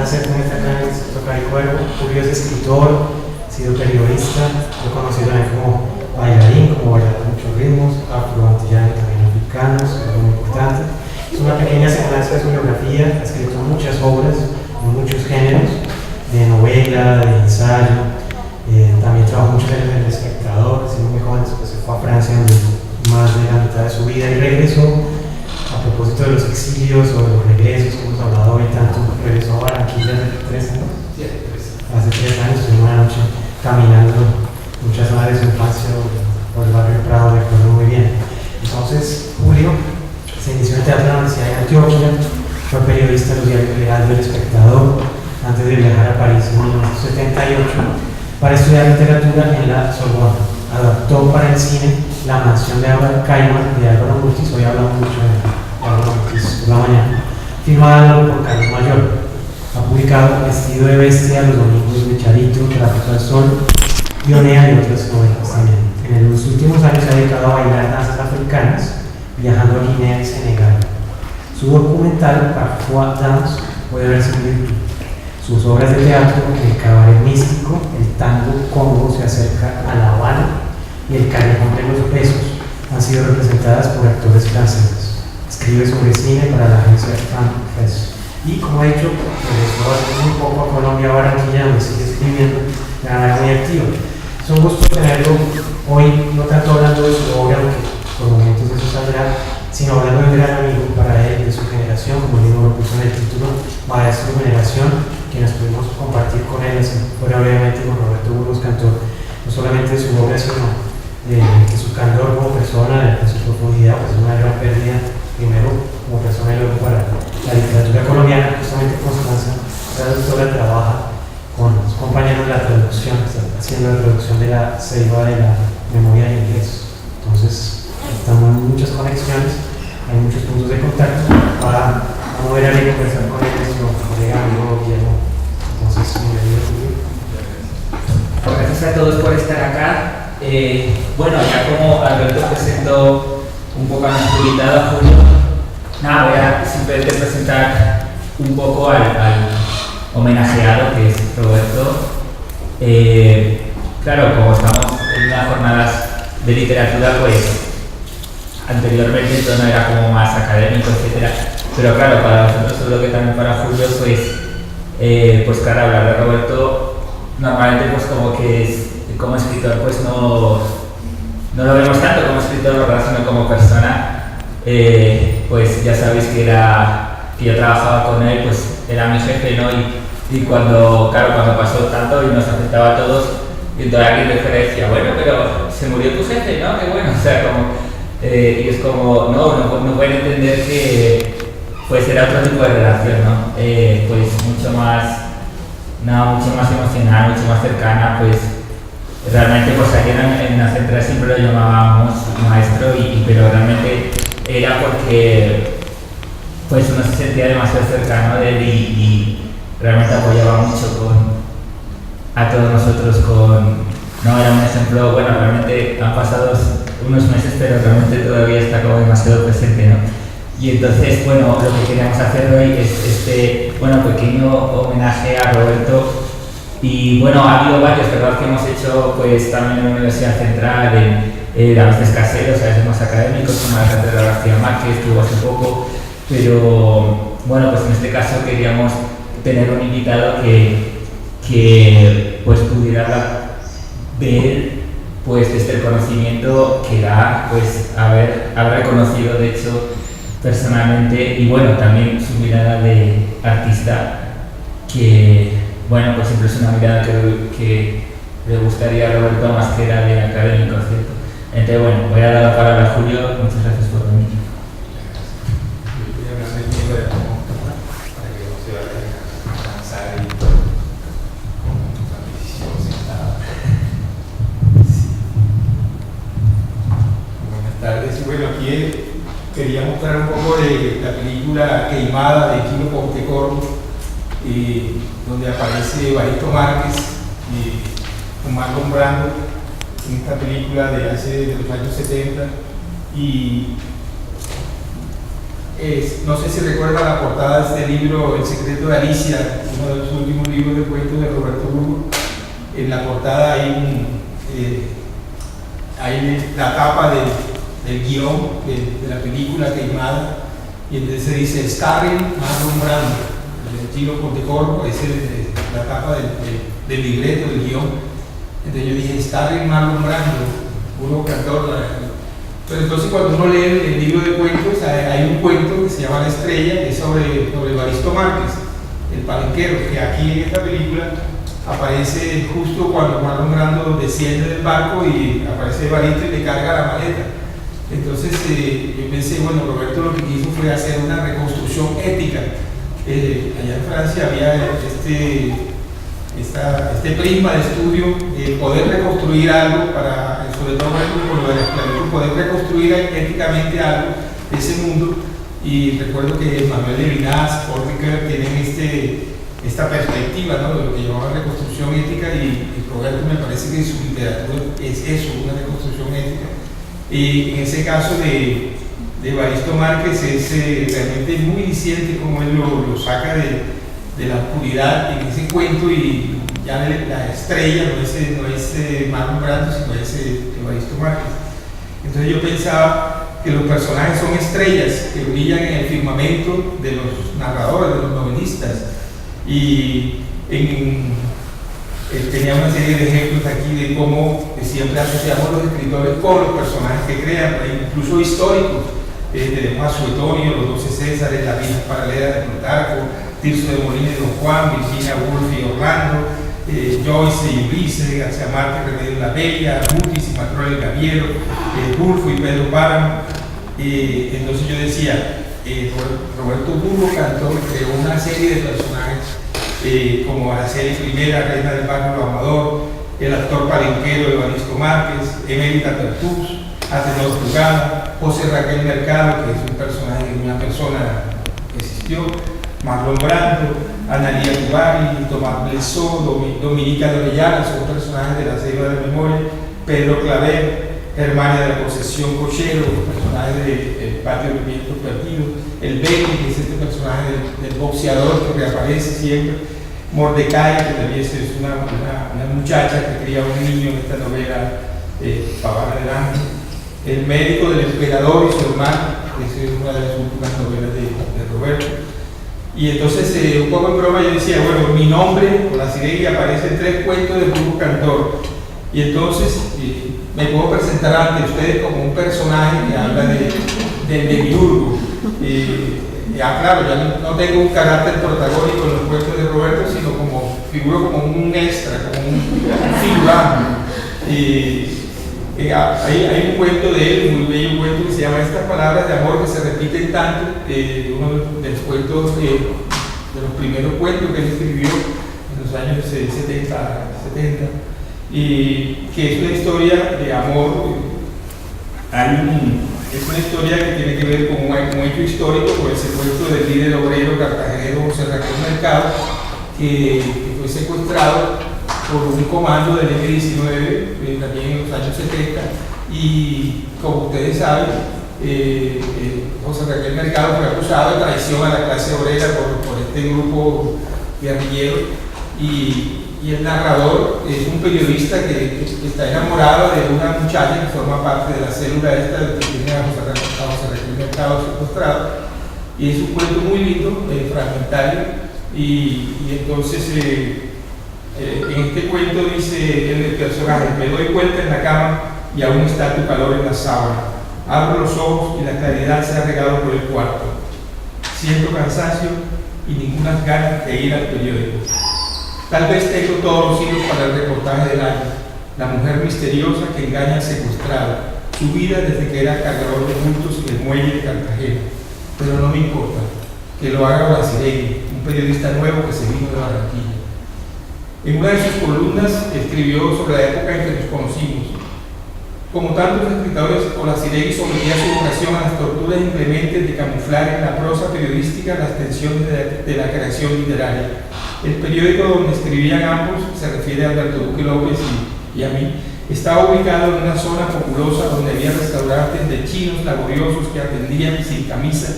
Hacer con esta acá en el Instituto Caricuervo. Julio es escritor, ha sido periodista, lo he conocido también como bailarín, como bailador de muchos ritmos, afro-antillano y también africanos, que es muy importante. Es una pequeña semblanza de su biografía, ha escrito muchas obras en muchos géneros, de novela, de ensayo, también trabajó muchos años en El Espectador, siendo muy joven, después se fue a Francia, donde más de la mitad de su vida y regresó. A propósito de los exilios o de los regresos que hemos hablado hoy tanto, regresó a Barranquilla hace 3 años. Sí, hace 3 años, en una noche caminando muchas horas de su infancia por el barrio Prado, recuerdo muy bien. Entonces, Julio se inició en el Teatro de la Universidad de Antioquia, fue periodista de los diarios El Heraldo y El Espectador, antes de viajar a París en 1978 para estudiar literatura en la Sorbona. Adaptó para el cine La Mansión de Álvaro Caimán de Álvaro Mutis, hoy hablamos mucho de Álvaro Mutis por la mañana, firmado por Carlos Mayor. Ha publicado Vestido de Bestia, Los Domingos de Charito, Tráfico al Sol, Pionea y otras novelas también. En los últimos años se ha dedicado a bailar danzas africanas, viajando a Guinea y Senegal. Su documental Parfois Danse puede verse en YouTube. Sus obras de teatro, El Cabaret Místico, El Tango Congo se acerca a La Habana y El Callejón de los Besos han sido representadas por actores franceses. Escribe sobre cine para la agencia FanFest. Y como he dicho, regresó hace muy poco a Colombia, a Barranquilla, donde sigue escribiendo de manera muy activa. Es un gusto tenerlo hoy, no tanto hablando de su obra, aunque por momentos eso saldrá, sino hablando de un gran amigo para él, de su generación, como él mismo lo puso en el título, maestro de generación, que nos pudimos compartir con él, así fuera brevemente con Roberto Burgos Cantor, no solamente de su obra, sino de su candor como persona, de su profundidad, pues es una gran pérdida, primero como persona y luego para la literatura colombiana. Justamente Constanza, la doctora, trabaja con los compañeros de la traducción, está haciendo la traducción de la Ceiba de la memoria en inglés. Entonces, estamos en muchas conexiones, hay muchos puntos de contacto para mover a y conversar con él, nuestro colega amigo Guillermo. Entonces, bienvenido, Julio. Gracias a todos por estar acá. Bueno, ya como Alberto presentó un poco a nuestro invitado, Julio, nada, voy a simplemente presentar un poco al homenajeado, que es Roberto. Claro, como estamos en unas jornadas de literatura, pues anteriormente el tono era como más académico, etcétera. Pero claro, para nosotros, seguro que también para Julio, pues claro, hablar de Roberto normalmente pues como que es, como escritor pues no lo vemos tanto como escritor, ¿verdad? Sino como persona. Pues ya sabéis que yo trabajaba con él, pues era mi jefe, ¿no? Y cuando pasó tanto y nos afectaba a todos, y entonces alguien me decía, bueno, pero se murió tu jefe, ¿no? Qué bueno, o sea, como y es como, no pueden entender que pues era otro tipo de relación, ¿no? Pues mucho más emocional, mucho más cercana, pues realmente pues aquí en la central siempre lo llamábamos maestro, pero realmente era porque pues uno se sentía demasiado cercano de él y realmente apoyaba mucho a todos nosotros era un ejemplo, bueno, realmente han pasado unos meses, pero realmente todavía está como demasiado presente, ¿no? Y entonces, bueno, lo que queríamos hacer hoy es este, pequeño homenaje a Roberto. Y bueno, ha habido varios, ¿verdad?, que hemos hecho pues también en la Universidad Central, a veces caseros, a veces más académicos, como la Cátedra García Márquez, que hubo hace poco. Pero bueno, pues en este caso queríamos tener un invitado que pues pudiera hablar de él, pues desde el conocimiento que da, pues haber reconocido de hecho personalmente, y bueno, también su mirada de artista, que bueno, pues siempre es una mirada que le gustaría a Roberto más que era de académico, ¿cierto? Entonces bueno, voy a dar la palabra a Julio. Muchas gracias por venir. Bueno, aquí quería mostrar un poco de la película Queimada de Kino Pontecoro, donde aparece Evaristo Márquez con Marlon Brando en esta película de los años 70, y no sé si recuerda la portada de este libro, El secreto de Alicia, uno de los últimos libros de cuentos de Roberto Burgos. En la portada hay la tapa del guión de la película Queimada, y entonces se dice Starring Marlon Brando. El Gino Pontecorvo es la tapa del libreto, del guión. Entonces yo dije Starring Marlon Brando, puro cantor. Pero entonces cuando uno lee el libro de cuentos, hay un cuento que se llama La Estrella, que es sobre Evaristo Márquez, el palenquero, que aquí en esta película aparece justo cuando Marlon Brando desciende del barco y aparece Evaristo y le carga la maleta. Entonces yo pensé, bueno, Roberto lo que quiso fue hacer una reconstrucción ética. Allá en Francia había este prisma de estudio de poder reconstruir algo para, sobre todo con lo de la esclavitud, poder reconstruir éticamente algo de ese mundo. Y recuerdo que Manuel Levinas, Paul Ricoeur tienen esta perspectiva, ¿no?, de lo que llamaba reconstrucción ética, y Roberto me parece que su literatura es eso, una reconstrucción ética. Y en ese caso de Evaristo Márquez es realmente muy diciente como él lo saca de la oscuridad en ese cuento, y ya la estrella no es Marlon Brando, sino es Evaristo Márquez. Entonces yo pensaba que los personajes son estrellas que brillan en el firmamento de los narradores, de los novelistas, y tenía una serie de ejemplos aquí de cómo siempre asociamos los escritores con los personajes que crean, incluso históricos. Tenemos a Suetonio, los 12 Césares, la vida paralela de Plutarco, Tirso de Molina y Don Juan, Virginia Woolf y Orlando, Joyce y Ulises, García Márquez, Remedio la Bella, Mutis y Matrón el Gaviero, Rulfo y Pedro Páramo. Entonces yo decía, Roberto Burgos Cantor creó una serie de personajes, como la serie primera, Reina del Barrio Amador, el actor palenquero Evaristo Márquez, Emérita Pertús, Atenor Trujano, José Raquel Mercado, que es un personaje, una persona que existió, Marlon Brando, Analía Tubari, Tomás Blesó, Dominica de Orellana, son personajes de la Ceiba de Memoria, Pedro Claver, Germania de la Posesión Cochero, personaje del Patio de los Vientos Perdidos, el Becky, que es este personaje del boxeador que reaparece siempre, Mordecai, que también es una muchacha que cría un niño en esta novela, Pavana del Ángel, el médico del emperador y su hermano, que es una de las últimas novelas de Roberto. Y entonces, un poco en broma, yo decía, bueno, mi nombre, Olaciregui, aparece en 3 cuentos de Burgos Cantor. Y entonces me puedo presentar ante ustedes como un personaje que habla del demiurgo. Claro, ya no tengo un carácter protagónico en los cuentos de Roberto, sino figuro como un extra, como un figurante. Hay un cuento de él, muy bello, un cuento que se llama Estas palabras de amor que se repiten tanto, uno de los cuentos, de los primeros cuentos que él escribió en los años 70, y que es una historia de amor. Es una historia que tiene que ver con un hecho histórico, por el secuestro del líder obrero cartagenero José Raquel Mercado, que fue secuestrado por un comando del M-19, también en los años 70, y como ustedes saben, José Raquel Mercado fue acusado de traición a la clase obrera por este grupo guerrillero, y el narrador es un periodista que está enamorado de una muchacha que forma parte de la célula esta que tiene a José Raquel Mercado secuestrado, y es un cuento muy lindo, fragmentario, y entonces en este cuento dice el personaje: me doy vuelta en la cama y aún está tu calor en la sábana, abro los ojos y la claridad se ha regado por el cuarto, siento cansancio y ninguna ganas de ir al periódico. Tal vez tengo todos los hilos para el reportaje del año, la mujer misteriosa que engaña al secuestrado, su vida desde que era cargador de bultos en el muelle de Cartagena. Pero no me importa, que lo haga Olaciregui, un periodista nuevo que se vino de Barranquilla. En una de sus columnas escribió sobre la época en que nos conocimos. Como tantos escritores, Olaciregui sometía su vocación a las torturas inclementes de camuflar en la prosa periodística las tensiones de la creación literaria. El periódico donde escribían ambos, se refiere a Alberto Duque López y a mí, estaba ubicado en una zona populosa donde había restaurantes de chinos laboriosos que atendían sin camisa,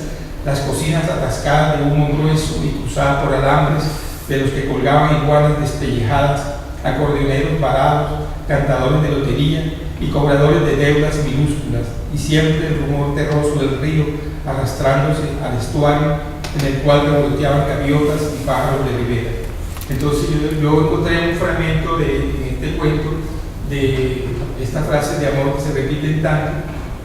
las cocinas atascadas de humo grueso y cruzadas por alambres de los que colgaban iguanas despellejadas, acordeoneros varados, cantadores de lotería y cobradores de deudas minúsculas, y siempre el rumor terroso del río arrastrándose al estuario en el cual revoloteaban gaviotas y pájaros de ribera. Entonces yo encontré un fragmento en este cuento de estas frases de amor que se repiten tanto,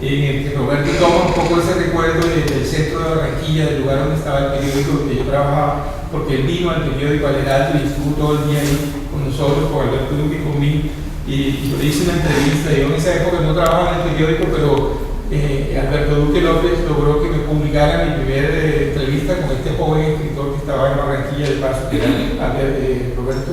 en el que Roberto toma un poco ese recuerdo del centro de Barranquilla, del lugar donde estaba el periódico donde yo trabajaba, porque él vino al periódico Al Heraldo y estuvo todo el día ahí con nosotros, con Alberto Duque y conmigo, y yo le hice una entrevista. Yo en esa época no trabajaba en el periódico, pero Alberto Duque López logró que me publicara mi primera entrevista con este joven escritor que estaba en Barranquilla de paso, que era Roberto.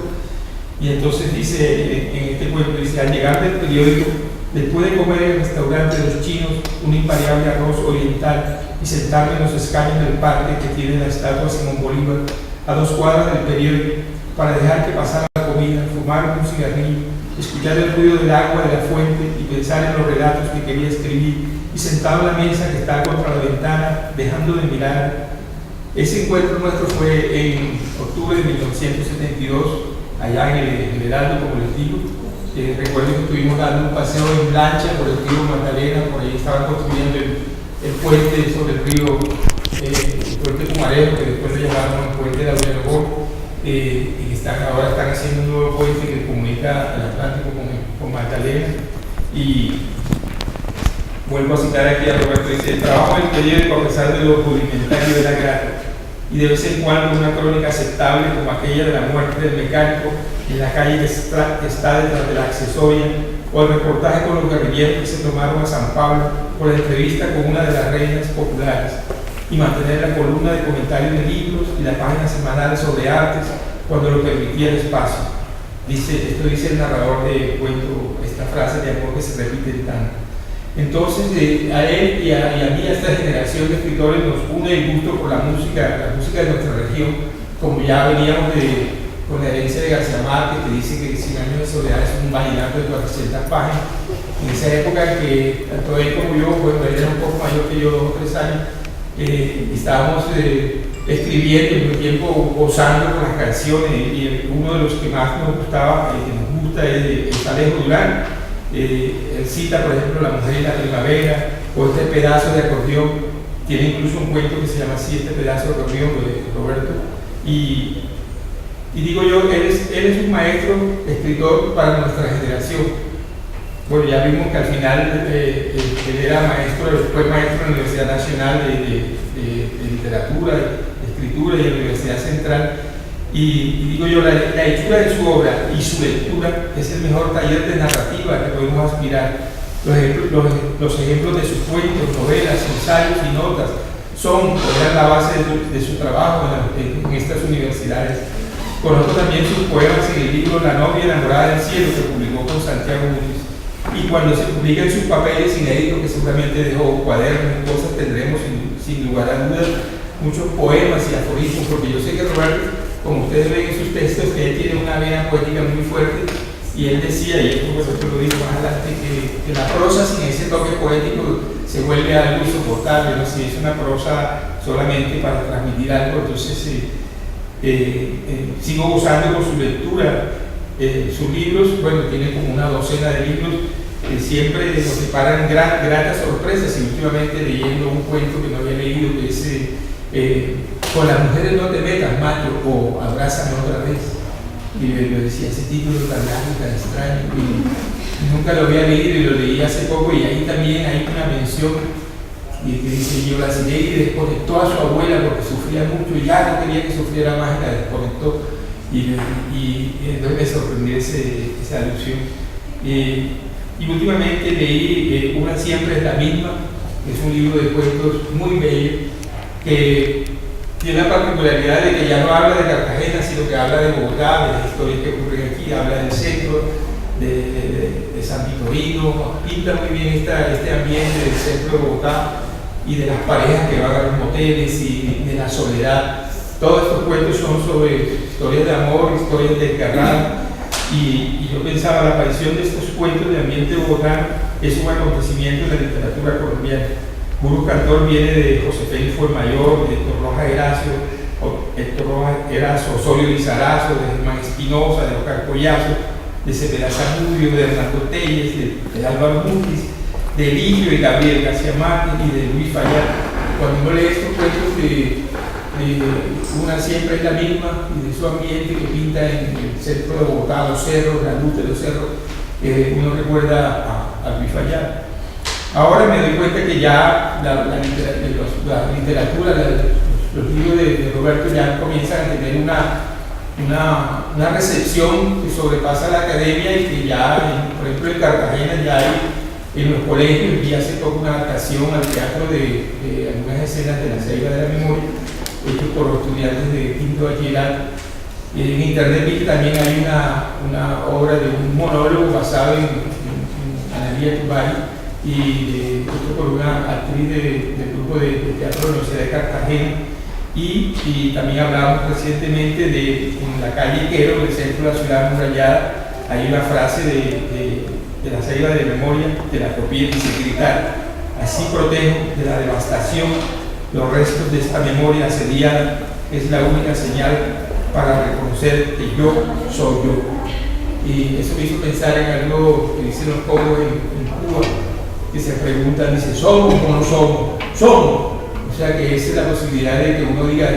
Y entonces dice, en este cuento, dice: al llegar del periódico, después de comer en el restaurante de los chinos un invariable arroz oriental y sentarme en los escaños del parque que tiene la estatua Simón Bolívar a 2 cuadras del periódico, para dejar que pasara la comida, fumar un cigarrillo, escuchar el ruido del agua de la fuente y pensar en los relatos que quería escribir, y sentado en la mesa que está contra la ventana, dejando de mirar. Ese encuentro nuestro fue en octubre de 1972, allá en el Heraldo, como les digo. Recuerdo que estuvimos dando un paseo en lancha por el río Magdalena, por ahí estaban construyendo el puente sobre el río, el puente Pumarejo, que después le llamaron el puente de Aurelio, y ahora están haciendo un nuevo puente que comunica el Atlántico con Magdalena. Y vuelvo a citar aquí a Roberto, dice: el trabajo del periódico, a pesar de lo rudimentario, era grato, y de vez en cuando una crónica aceptable como aquella de la muerte del mecánico en la calle que está detrás de la accesoria, o el reportaje con los guerrilleros que se tomaron a San Pablo, o la entrevista con una de las reinas populares, y mantener la columna de comentarios de libros y la página semanal sobre artes cuando lo permitía el espacio. Esto dice el narrador de cuento, esta frase de amor que se repite tanto. Entonces, a él y a mí, a esta generación de escritores, nos une el gusto por la música de nuestra región, como ya veníamos con la herencia de García Márquez, que dice que 100 años de soledad es un vallenato de 400 páginas. En esa época en que tanto él como yo, bueno, él era un poco mayor que yo, 2 o 3 años, estábamos escribiendo y al tiempo gozando con las canciones, y uno de los que más nos gustaba, que nos gusta, es Alejo Durán. Él cita, por ejemplo, La mujer y la primavera, o este pedazo de acordeón. Tiene incluso un cuento que se llama así, este pedazo de acordeón, de Roberto. Y digo yo, él es un maestro escritor para nuestra generación. Bueno, ya vimos que al final él era maestro, fue maestro en la Universidad Nacional de Literatura, de Escritura, y en la Universidad Central. Y digo yo, la lectura de su obra y su lectura es el mejor taller de narrativa que podemos aspirar. Los ejemplos de sus cuentos, novelas, ensayos y notas eran la base de su trabajo en estas universidades. Conozco también sus poemas en el libro La novia enamorada del cielo, que publicó con Santiago Núñez. Y cuando se publiquen sus papeles inéditos, que seguramente dejó cuadernos y cosas, tendremos sin lugar a dudas muchos poemas y aforismos, porque yo sé que Roberto, como ustedes ven en sus textos, que él tiene una vena poética muy fuerte, y él decía, y esto pues lo digo más adelante, que la prosa sin ese toque poético se vuelve algo insoportable, ¿no? Si es una prosa solamente para transmitir algo. Entonces sigo gozando con su lectura. Sus libros, bueno, tiene como una docena de libros, siempre nos deparan gratas sorpresas, y últimamente leyendo un cuento que no había leído, que es Con las mujeres no te metas, macho, o Abrázame otra vez. Y yo decía, ese título tan largo, tan extraño, y nunca lo había leído, y lo leí hace poco, y ahí también hay una mención y que dice: yo la seguí y desconectó a su abuela porque sufría mucho, y ya no quería que sufriera más, y la desconectó. Y entonces me sorprendió esa alusión. Y últimamente leí Una siempre es la misma, que es un libro de cuentos muy bello, que tiene la particularidad de que ya no habla de Cartagena, sino que habla de Bogotá, de las historias que ocurren aquí, habla del centro, de San Vitorino, pinta muy bien este ambiente del centro de Bogotá, y de las parejas que van a los moteles, y de la soledad. Todos estos cuentos son sobre historias de amor, historias de desgarrada, y yo pensaba, la aparición de estos cuentos de ambiente bogotano es un acontecimiento de la literatura colombiana. Burgos Cantor viene de José Félix Fuenmayor, de Héctor Rojas Erazo, Osorio Lizarazo, de Germán Espinosa, de Oscar Collazo, de Cepeda Zamudio, de Hernando Telles, de Álvaro Mutis, de Eligio y Gabriel García Márquez y de Luis Fallar. Cuando uno lee estos cuentos una siempre es la misma, y de su ambiente que pinta en el centro de Bogotá, los cerros, la luz de los cerros, uno recuerda a Luis Fallar. Ahora me doy cuenta que ya la literatura, los libros de Roberto ya comienzan a tener una recepción que sobrepasa la academia, y que ya, por ejemplo, en Cartagena ya hay en los colegios, y hace toda una adaptación al teatro de algunas escenas de La Ceiba de la Memoria, hecho por estudiantes de quinto bachillerato. En internet vi que también hay una obra de un monólogo basado en Analía Tubay, y hecho por una actriz del grupo de teatro de la Universidad de Cartagena. Y también hablamos recientemente en la calle Quero, del centro de la ciudad amurallada, hay una frase de La Ceiba de la Memoria, de la propiedad, dice: gritar, así protejo de la devastación los restos de esta memoria asediada, es la única señal para reconocer que yo soy yo. Y eso me hizo pensar en algo que dicen los pobres en Cuba, que se preguntan, dice: ¿somos o no somos? Somos. O sea que esa es la posibilidad de que uno diga: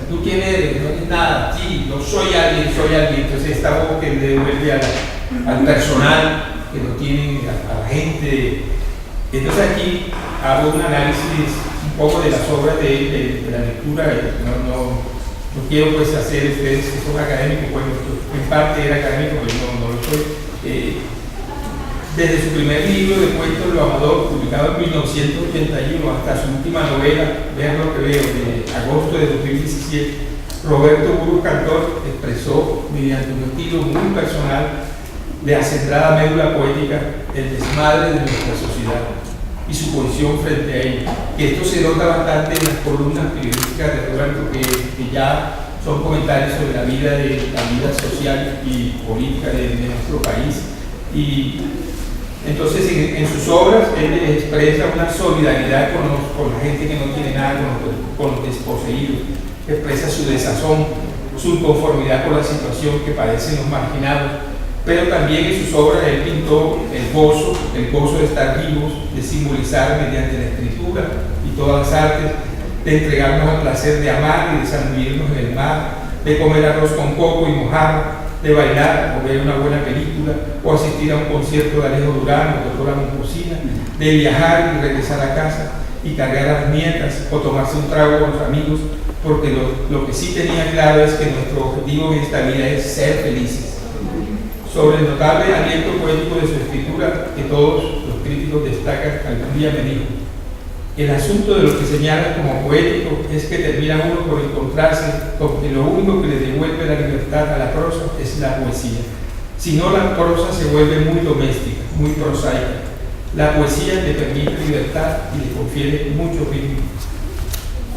¿tú quién eres? No eres nada. Sí, yo soy alguien, soy alguien. Entonces esta voz que le devuelve al personal, que no tiene a la gente. Entonces aquí hago un análisis un poco de las obras de la lectura. No quiero pues hacer, ustedes que son académicos, bueno, en parte era académico, pero no lo soy. Desde su primer libro de cuentos, Lo Amador, publicado en 1981, hasta su última novela, Ver lo que veo, de agosto de 2017, Roberto Burgos Cantor expresó, mediante un estilo muy personal, de acendrada médula poética, el desmadre de nuestra sociedad y su posición frente a ella. Que esto se nota bastante en las columnas periodísticas de Roberto, que ya son comentarios sobre la vida social y política de nuestro país. Y entonces en sus obras él expresa una solidaridad con la gente que no tiene nada, con los desposeídos, expresa su desazón, su inconformidad con la situación que padecen los marginados. Pero también en sus obras él pintó el gozo de estar vivos, de simbolizar mediante la escritura y todas las artes, de entregarnos al placer de amar y de zambullirnos en el mar, de comer arroz con coco y mojarra, de bailar o ver una buena película, o asistir a un concierto de Alejo Durán o Doctora Momposina, de viajar y regresar a casa y cargar a las nietas, o tomarse un trago con los amigos, porque lo que sí tenía claro es que nuestro objetivo en esta vida es ser felices. Sobre el notable aliento poético de su escritura, que todos los críticos destacan, algún día me dijo: el asunto de lo que señalan como poético es que termina uno por encontrarse con que lo único que le devuelve la libertad a la prosa es la poesía. Si no, la prosa se vuelve muy doméstica, muy prosaica. La poesía le permite libertad y le confiere mucho ritmo.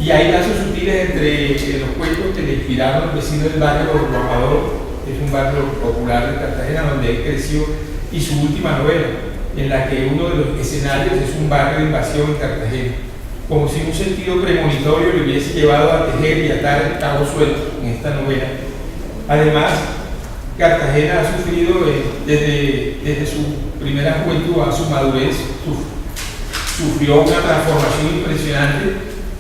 Y hay lazos sutiles entre los cuentos que le inspiraron al vecino del barrio Lo Amador, que es un barrio popular de Cartagena donde él creció, y su última novela, en la que uno de los escenarios es un barrio de invasión en Cartagena, como si un sentido premonitorio le hubiese llevado a tejer y atar el cabo suelto en esta novela. Además, Cartagena ha sufrido desde su primera juventud a su madurez, sufrió una transformación impresionante,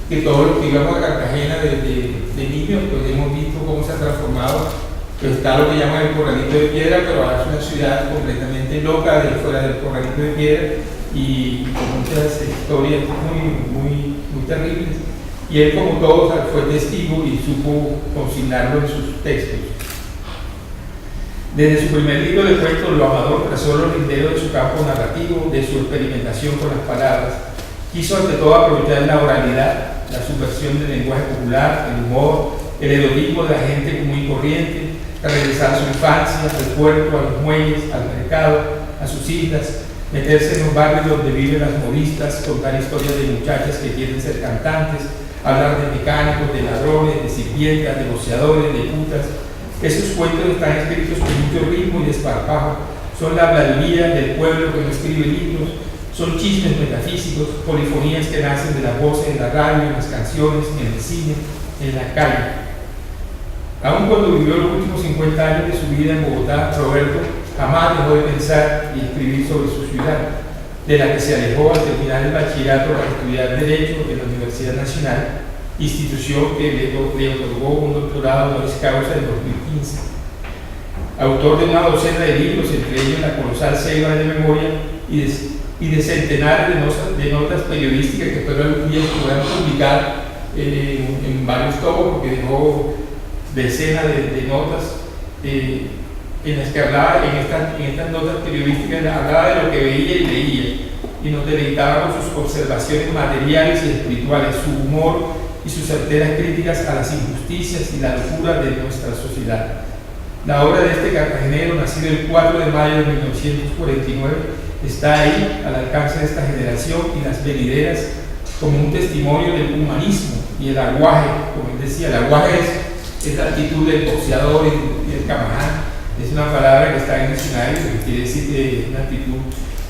que todos los que íbamos a Cartagena de niños pues hemos visto cómo se ha transformado. Pues está lo que llaman el Corralito de Piedra, pero ahora es una ciudad completamente loca fuera del Corralito de Piedra, y con muchas historias muy terribles. Y él, como todos, fue testigo y supo consignarlo en sus textos. Desde su primer libro de cuentos, Lo Amador trazó los linderos de su campo narrativo, de su experimentación con las palabras. Quiso ante todo aprovechar la oralidad, la subversión del lenguaje popular, el humor, el erotismo de la gente común y corriente, regresar a su infancia, al puerto, a los muelles, al mercado, a sus islas, meterse en los barrios donde viven las modistas, contar historias de muchachas que quieren ser cantantes, hablar de mecánicos, de ladrones, de sirvientas, de boceadores, de putas. Esos cuentos están escritos con mucho ritmo y desparpajo, son la habladuría del pueblo que no escribe libros, Son chismes metafísicos, polifonías que nacen de las voces en la radio, en las canciones, en el cine, en la calle. Aun cuando vivió los últimos 50 años de su vida en Bogotá, Roberto jamás dejó de pensar y escribir sobre su ciudad, de la que se alejó al terminar el bachillerato para estudiar Derecho en la Universidad Nacional, institución que le otorgó un doctorado honoris causa en 2015. Autor de una docena de libros, entre ellos La colosal ceiba de memoria y de centenares de notas periodísticas que espero algún día se puedan publicar en varios tomos, porque dejó decenas de notas en las que hablaba, en estas notas periodísticas, hablaba de lo que veía y leía, y nos deleitaba con sus observaciones materiales y espirituales, su humor y sus certeras críticas a las injusticias y la locura de nuestra sociedad. La obra de este cartagenero, nacido el 4 de mayo de 1949, está ahí, al alcance de esta generación y las venideras, como un testimonio del humanismo y el aguaje, como él decía. El aguaje es la actitud del boxeador y del camaján. Es una palabra que está en el diccionario, que quiere decir una actitud.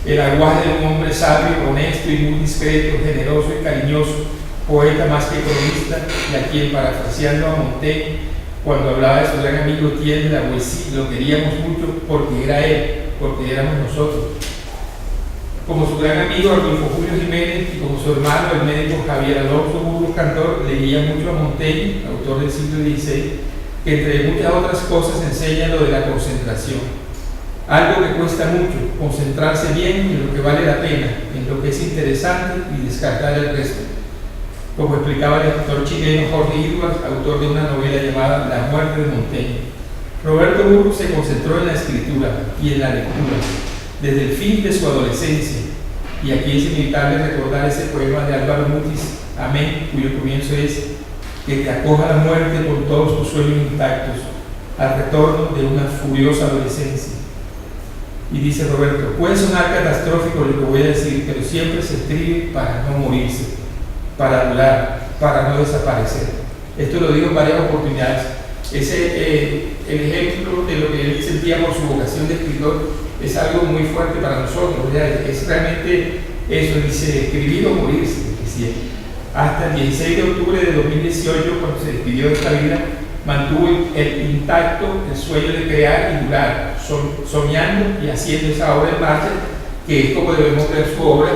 El aguaje de un hombre sabio, honesto y muy discreto, generoso y cariñoso, poeta más que cronista, y a quien, parafraseando a Montaigne, cuando hablaba de su gran amigo Etienne de la Boétie, lo queríamos mucho porque era él, porque éramos nosotros. Como su gran amigo Arnulfo Julio Jiménez y como su hermano el médico Javier Alonso Burgos Cantor, leía mucho a Montaigne, autor del siglo XVI, que entre muchas otras cosas enseña lo de la concentración. Algo que cuesta mucho, concentrarse bien en lo que vale la pena, en lo que es interesante y descartar el resto. Como explicaba el escritor chileno Jorge Edwards, autor de una novela llamada La muerte de Montaigne. Roberto Burgos se concentró en la escritura y en la lectura desde el fin de su adolescencia, y aquí es inevitable recordar ese poema de Álvaro Mutis, Amén, cuyo comienzo es: que te acoja la muerte con todos tus sueños intactos, al retorno de una furiosa adolescencia. Y dice Roberto: puede sonar catastrófico lo que voy a decir, pero siempre se escribe para no morirse, para durar, para no desaparecer. Esto lo digo en varias oportunidades. El ejemplo de lo que él sentía por su vocación de escritor es algo muy fuerte para nosotros. Es realmente eso, dice: escribir o morirse, decía. Hasta el 16 de octubre de 2018, cuando se despidió de esta vida, mantuvo intacto el sueño de crear y durar, soñando y haciendo esa obra en marcha, que es como debemos ver su obra.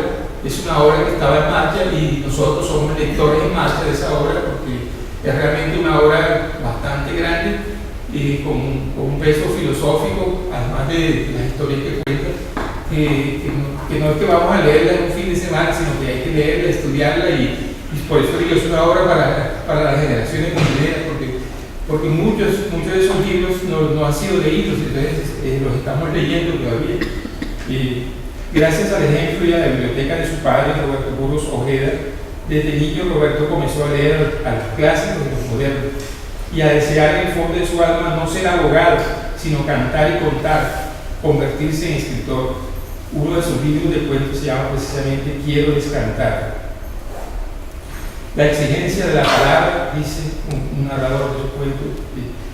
Es una obra que estaba en marcha y nosotros somos lectores en marcha de esa obra, porque es realmente una obra bastante grande y con un peso filosófico, además de las historias que cuenta, que no es que vamos a leerla en un fin de semana, sino que hay que leerla, estudiarla, y por eso digo, es una obra para las generaciones venideras, porque muchos de esos libros no han sido leídos, entonces los estamos leyendo todavía. Gracias al ejemplo y a la biblioteca de su padre, Roberto Burgos Ojeda, desde niño Roberto comenzó a leer a los clásicos y los modernos, y a desear en el fondo de su alma no ser abogado, sino cantar y contar, convertirse en escritor. Uno de sus libros de cuentos se llama precisamente Quiero descantar. La exigencia de la palabra, dice un narrador de su cuento,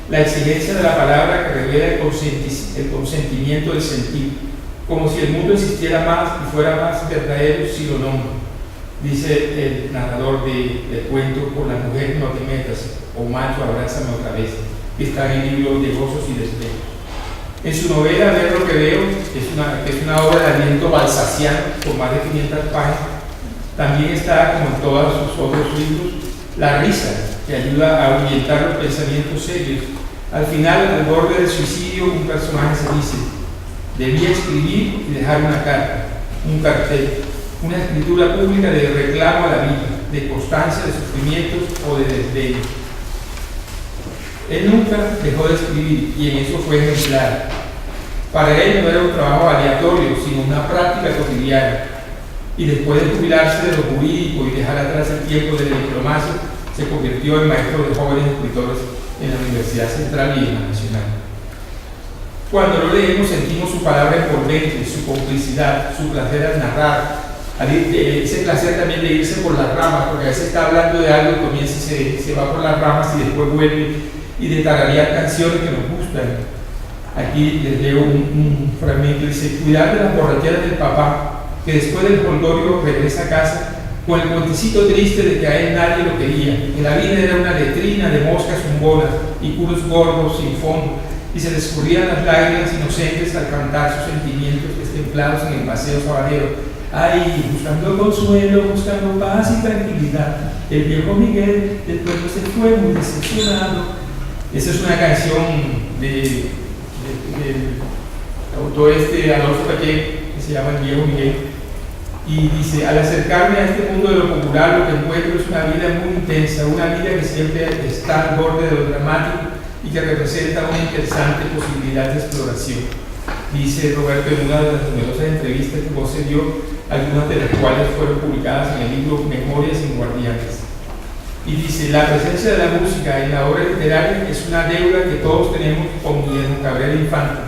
la exigencia de la palabra que revela el consentimiento del sentir, como si el mundo existiera más y fuera más verdadero si lo nombra. Dice el narrador del cuento: por la mujer no te metas, o macho abrázame otra vez, que está en el libro de Gozos y Despejos. En su novela Ver lo que veo, que es una obra de aliento balsaciano con más de 500 páginas, también está, como en todos sus otros libros, la risa, que ayuda a ahuyentar los pensamientos serios. Al final, al borde del suicidio, un personaje se dice: debía escribir y dejar una carta, un cartel, una escritura pública de reclamo a la vida, de constancia de sufrimientos o de desdén. Él nunca dejó de escribir, y en eso fue ejemplar. Para él no era un trabajo aleatorio, sino una práctica cotidiana. Y después de jubilarse de lo jurídico y dejar atrás el tiempo de la diplomacia, se convirtió en maestro de jóvenes escritores en la Universidad Central y en la Nacional. Cuando lo leemos sentimos su palabra envolvente, su complicidad, su placer al narrar, ese placer también de irse por las ramas, porque a veces está hablando de algo y comienza y se va por las ramas y después vuelve, y de tararear canciones que nos gustan. Aquí les leo un fragmento, dice: cuidar de las borracheras del papá, que después del jolgorio regresa a casa con el cuentecito triste de que a él nadie lo quería, que la vida era una letrina de moscas zumbonas y culos gordos sin fondo, y se le escurrían las lágrimas inocentes al cantar sus sentimientos destemplados en el paseo sabanero. Ay, buscando consuelo, buscando paz y tranquilidad, el viejo Miguel del pueblo se fue muy decepcionado. Esa es una canción del autor Adolfo Pacheco, que se llama El viejo Miguel, y dice: al acercarme a este mundo de lo popular, lo que encuentro es una vida muy intensa, una vida que siempre está al borde de lo dramático y que representa una interesante posibilidad de exploración. Dice Roberto en una de las numerosas entrevistas que concedió, algunas de las cuales fueron publicadas en el libro Memorias en Guardianes. Y dice: la presencia de la música en la obra literaria es una deuda que todos tenemos con Guillermo Cabrera Infante,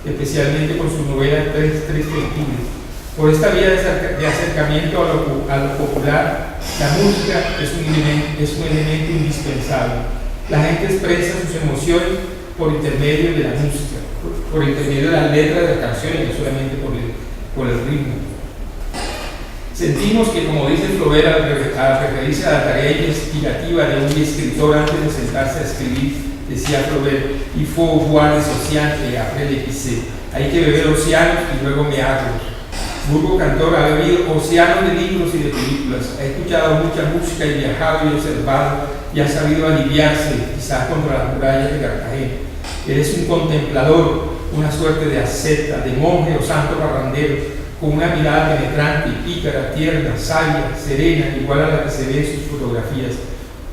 especialmente con su novela Tres Tigres. Por esta vía de acercamiento a lo popular, la música es un elemento indispensable. La gente expresa sus emociones por intermedio de la música, por intermedio de las letras de las canciones, no solamente por el ritmo. Sentimos que, como dice Flaubert al referirse a la tarea investigativa de un escritor antes de sentarse a escribir, decía Flaubert: il faut boire les océans et après les pisser. Hay que beber océanos y luego mearlos. Burgo Cantor ha bebido océanos de libros y de películas, ha escuchado mucha música y viajado y observado, y ha sabido aliviarse, quizás contra las murallas de Cartagena. Él es un contemplador, una suerte de asceta, de monje o santo parrandero, con una mirada penetrante, pícara, tierna, sabia, serena, igual a la que se ve en sus fotografías.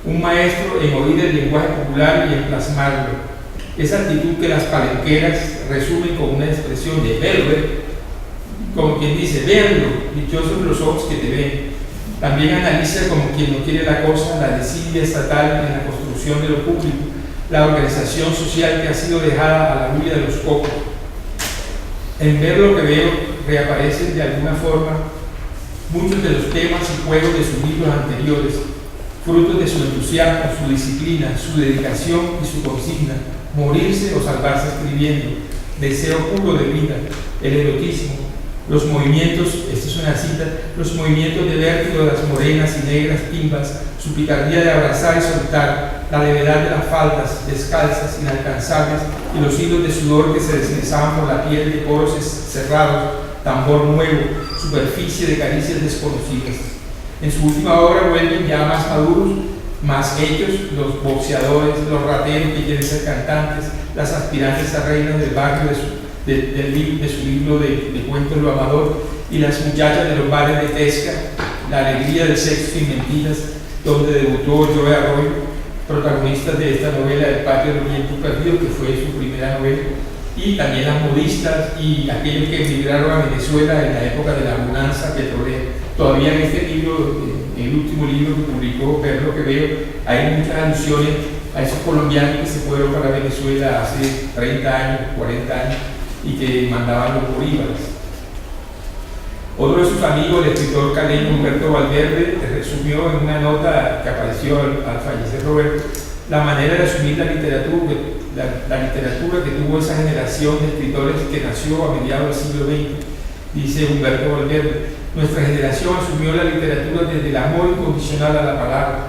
Un maestro en oír el lenguaje popular y en plasmarlo. Esa actitud que las palenqueras resumen con una expresión de verbe, como quien dice: véanlo, dichosos los ojos que te ven. También analiza, como quien no quiere la cosa, la desidia estatal en la construcción de lo público, la organización social que ha sido dejada a la huella de los pocos. En Ver lo que veo reaparecen de alguna forma muchos de los temas y juegos de sus libros anteriores, frutos de su entusiasmo, su disciplina, su dedicación y su consigna: morirse o salvarse escribiendo, deseo puro de vida, el erotismo, los movimientos, esta es una cita, los movimientos de vértigo de las morenas y negras timbas, su picardía de abrazar y soltar, la levedad de las faldas, descalzas, inalcanzables, y los hilos de sudor que se deslizaban por la piel de poros cerrados, tambor nuevo, superficie de caricias desconocidas. En su última obra vuelven ya más maduros, más hechos, los boxeadores, los rateros que quieren ser cantantes, las aspirantes a reinas del barrio de su libro de cuentos Lo Amador, y las muchachas de los bares de Tesca, la alegría del sexo y mentiras, donde debutó Joe Arroyo, protagonista de esta novela El patio de los vientos perdidos, que fue su primera novela, y también las modistas y aquellos que emigraron a Venezuela en la época de la bonanza petrolera. Todavía en este libro, en el último libro que publicó Ver lo que veo, hay muchas alusiones a esos colombianos que se fueron para Venezuela hace 30 años, 40 años, y que mandaban los bolívares. Otro de sus amigos, el escritor caleño Humberto Valverde, resumió en una nota que apareció al fallecer Roberto la manera de asumir la literatura que tuvo esa generación de escritores que nació a mediados del siglo XX. Dice Humberto Valverde: nuestra generación asumió la literatura desde el amor incondicional a la palabra.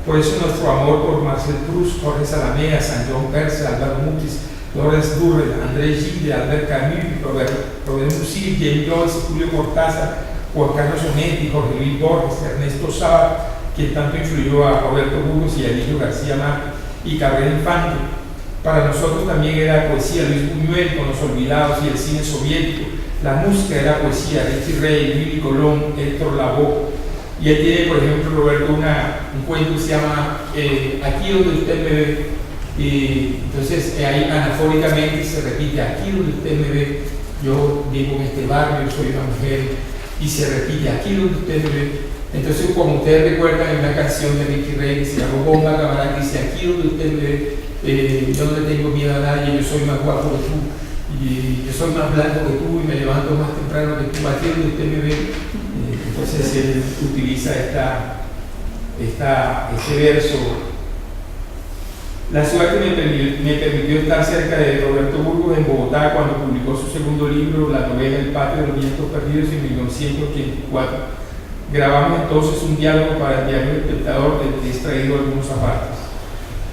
Por eso nuestro amor por Marcel Proust, Jorge Salamea, San John Perse, Álvaro Mutis, Lawrence Durrell, André Gide, Albert Camus, Robert Musil, James Joyce, Julio Cortázar, Juan Carlos Onetti, Jorge Luis Borges, Ernesto Sábato, quien tanto influyó a Roberto Burgos y a Elío García Márquez, y Cabrera Infante. Para nosotros también era poesía Luis Buñuel con Los Olvidados y el cine soviético. La música era poesía, Richie Ray, Willy Colón, Héctor Lavoe. Y él tiene, por ejemplo, Roberto, un cuento que se llama Aquí donde usted me ve. Y entonces ahí anafóricamente se repite: aquí donde usted me ve, yo vivo en este barrio, soy una mujer, y se repite: aquí donde usted me ve. Entonces, como ustedes recuerdan, hay una canción de Ricky Ray que se llama Bomba Camarada, que dice: aquí donde usted me ve, yo no le tengo miedo a nadie, yo soy más guapo que tú, y yo soy más blanco que tú, y me levanto más temprano que tú, aquí donde usted me ve. Entonces él utiliza este verso La suerte me permitió estar cerca de Roberto Burgos en Bogotá cuando publicó su segundo libro, la novela El patio de los vientos perdidos, en 1984. Grabamos entonces un diálogo para el diario El Espectador del que he extraído algunos apartes.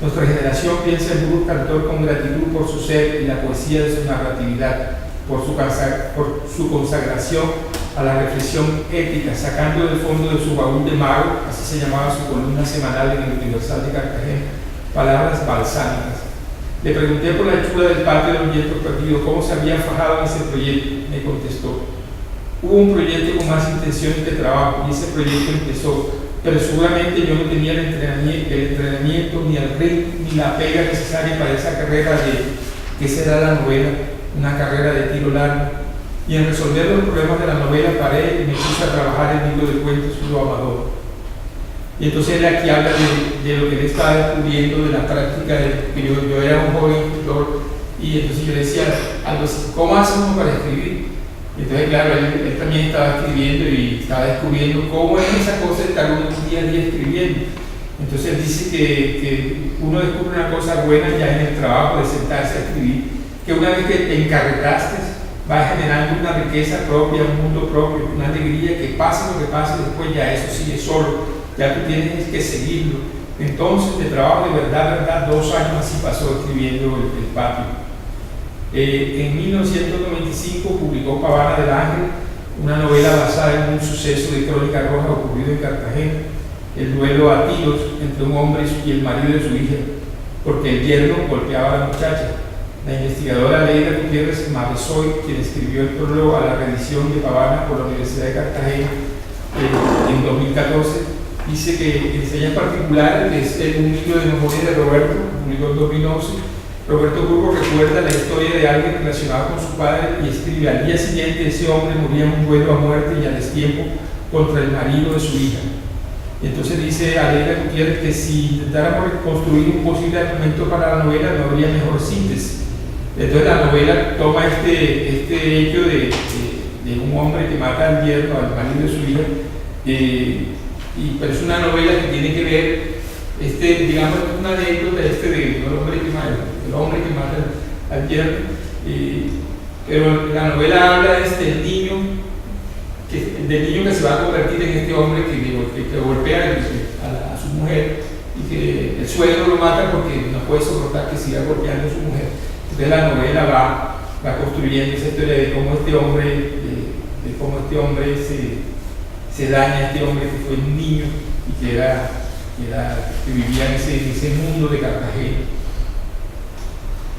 Nuestra generación piensa en Burgos cantor con gratitud por su ser y la poesía de su narratividad, por su consagración a la reflexión ética, sacando del fondo de su baúl de mago, así se llamaba su columna semanal en el Universal de Cartagena, palabras balsámicas. Le pregunté por la hechura del patio de los vientos perdidos, cómo se había fajado en ese proyecto. Me contestó: hubo un proyecto con más intenciones de trabajo y ese proyecto empezó, pero seguramente yo no tenía el entrenamiento ni el ritmo ni la pega necesaria para esa carrera de que será la novela, una carrera de tiro largo. Y en resolver los problemas de la novela paré y me puse a trabajar en libro de cuentos Lo Amador. Y entonces él aquí habla de lo que él estaba descubriendo, de la práctica de que yo era un joven escritor, y entonces yo le decía algo así: ¿cómo hace uno para escribir? Y entonces claro, él también estaba escribiendo y estaba descubriendo cómo es esa cosa de estar uno día a día escribiendo. Entonces él dice que uno descubre una cosa buena ya en el trabajo de sentarse a escribir, que una vez que te encarretaste va generando una riqueza propia, un mundo propio, una alegría que pase lo que pase, después ya eso sigue solo, ya tú tienes que seguirlo. Entonces, de trabajo de verdad, 2 años así pasó escribiendo el patio. En 1995 publicó Pavana del Ángel, una novela basada en un suceso de crónica roja ocurrido en Cartagena, el duelo a tiros entre un hombre y el marido de su hija, porque el yerno golpeaba a la muchacha. La investigadora Leila Gutiérrez Mabesoy, quien escribió el prólogo a la reedición de Pavana por la Universidad de Cartagena en 2014, dice que enseña en particular que es un libro de memoria de Roberto, publicó en 2011. Roberto Burgos recuerda la historia de alguien relacionado con su padre y escribe: al día siguiente ese hombre moría en un duelo a muerte y a destiempo contra el marido de su hija. Y entonces dice a Leila Gutiérrez que si intentáramos construir un posible argumento para la novela no habría mejor síntesis. Entonces la novela toma este hecho de un hombre que mata al yerno, al marido de su hija, pero es una novela que tiene que ver, digamos, una anécdota del hombre que mata al yerno, pero la novela habla del niño que se va a convertir en este hombre que golpea a su mujer, y que el suegro lo mata porque no puede soportar que siga golpeando a su mujer. Entonces la novela va construyendo esa historia de cómo este hombre se daña a este hombre que fue un niño y que vivía en ese mundo de Cartagena.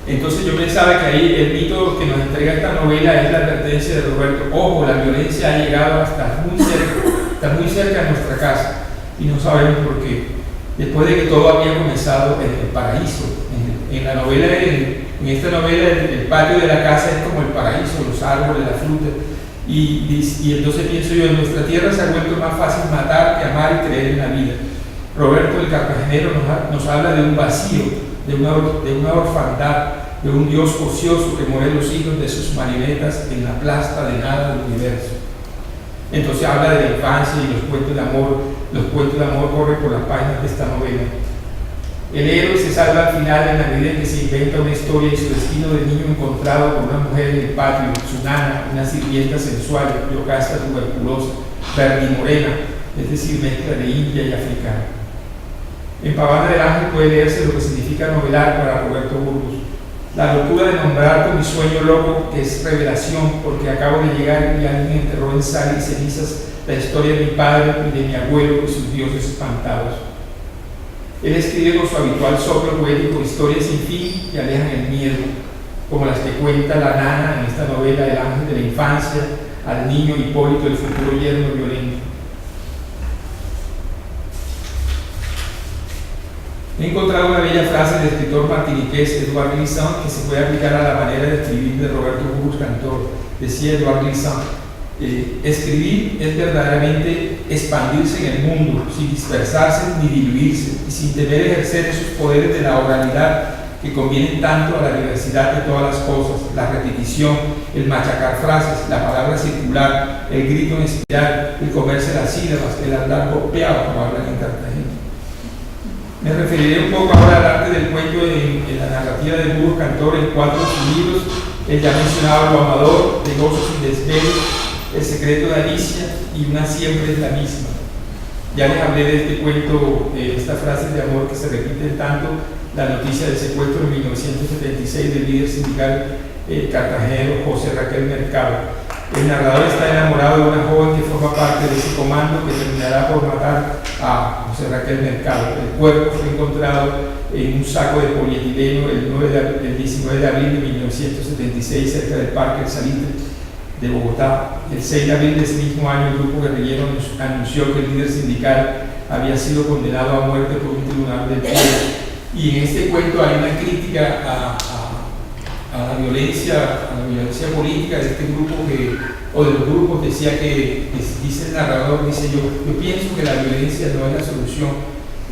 Entonces yo pensaba que ahí el mito que nos entrega esta novela es la advertencia de Roberto: ojo, la violencia ha llegado hasta muy cerca de nuestra casa y no sabemos por qué. Después de que todo había comenzado en el paraíso, en esta novela el patio de la casa es como el paraíso, los árboles, la fruta. Y entonces pienso yo, en nuestra tierra se ha vuelto más fácil matar que amar y creer en la vida. Roberto el Cartagenero nos habla de un vacío, de una orfandad, de un Dios ocioso que mueve los hijos de sus marionetas en la plasta de nada del universo. Entonces habla de la infancia y los cuentos de amor. Los cuentos de amor corren por las páginas de esta novela. El héroe se salva al final en la medida en que se inventa una historia y su destino de niño encontrado por una mujer en el patio, su nana, una sirvienta sensual, yocasta, tuberculosa, verde y morena, es decir, mezcla de india y africana. En Pavana del Ángel puede leerse lo que significa novelar para Roberto Burgos. La locura de nombrar con mi sueño loco, que es revelación, porque acabo de llegar y alguien enterró en sal y cenizas la historia de mi padre y de mi abuelo y sus dioses espantados. Él escribe con su habitual soplo poético historias sin fin que alejan el miedo, como las que cuenta la nana en esta novela El ángel de la infancia, al niño Hipólito, el futuro yerno violento. He encontrado una bella frase del escritor martiniqués Edouard Glissant que se puede aplicar a la manera de escribir de Roberto Burgos cantor. Decía Edouard Glissant: escribir es verdaderamente expandirse en el mundo, sin dispersarse ni diluirse, y sin temer ejercer esos poderes de la oralidad que convienen tanto a la diversidad de todas las cosas: la repetición, el machacar frases, la palabra circular, el grito en espiral, el comerse las sílabas, el andar golpeado, como hablan en Cartagena. Me referiré un poco ahora al arte del cuento en la narrativa de Burgos Cantor en 4 libros: el ya mencionado Lo Amador, De Gozos y Desvelos, El Secreto de Alicia y Una Siempre es la Misma. Ya les hablé de este cuento, estas frases de amor que se repiten tanto: la noticia del secuestro en 1976 del líder sindical cartagenero José Raquel Mercado. El narrador está enamorado de una joven que forma parte de ese comando que terminará por matar a José Raquel Mercado. El cuerpo fue encontrado en un saco de polietileno el 19 de abril de 1976 cerca del Parque El Salitre de Bogotá. El 6 de abril de ese mismo año, el grupo guerrillero anunció que el líder sindical había sido condenado a muerte por un tribunal del pueblo. Y en este cuento hay una crítica a la violencia política de este grupo o de los grupos. Decía que, dice el narrador, dice yo pienso que la violencia no es la solución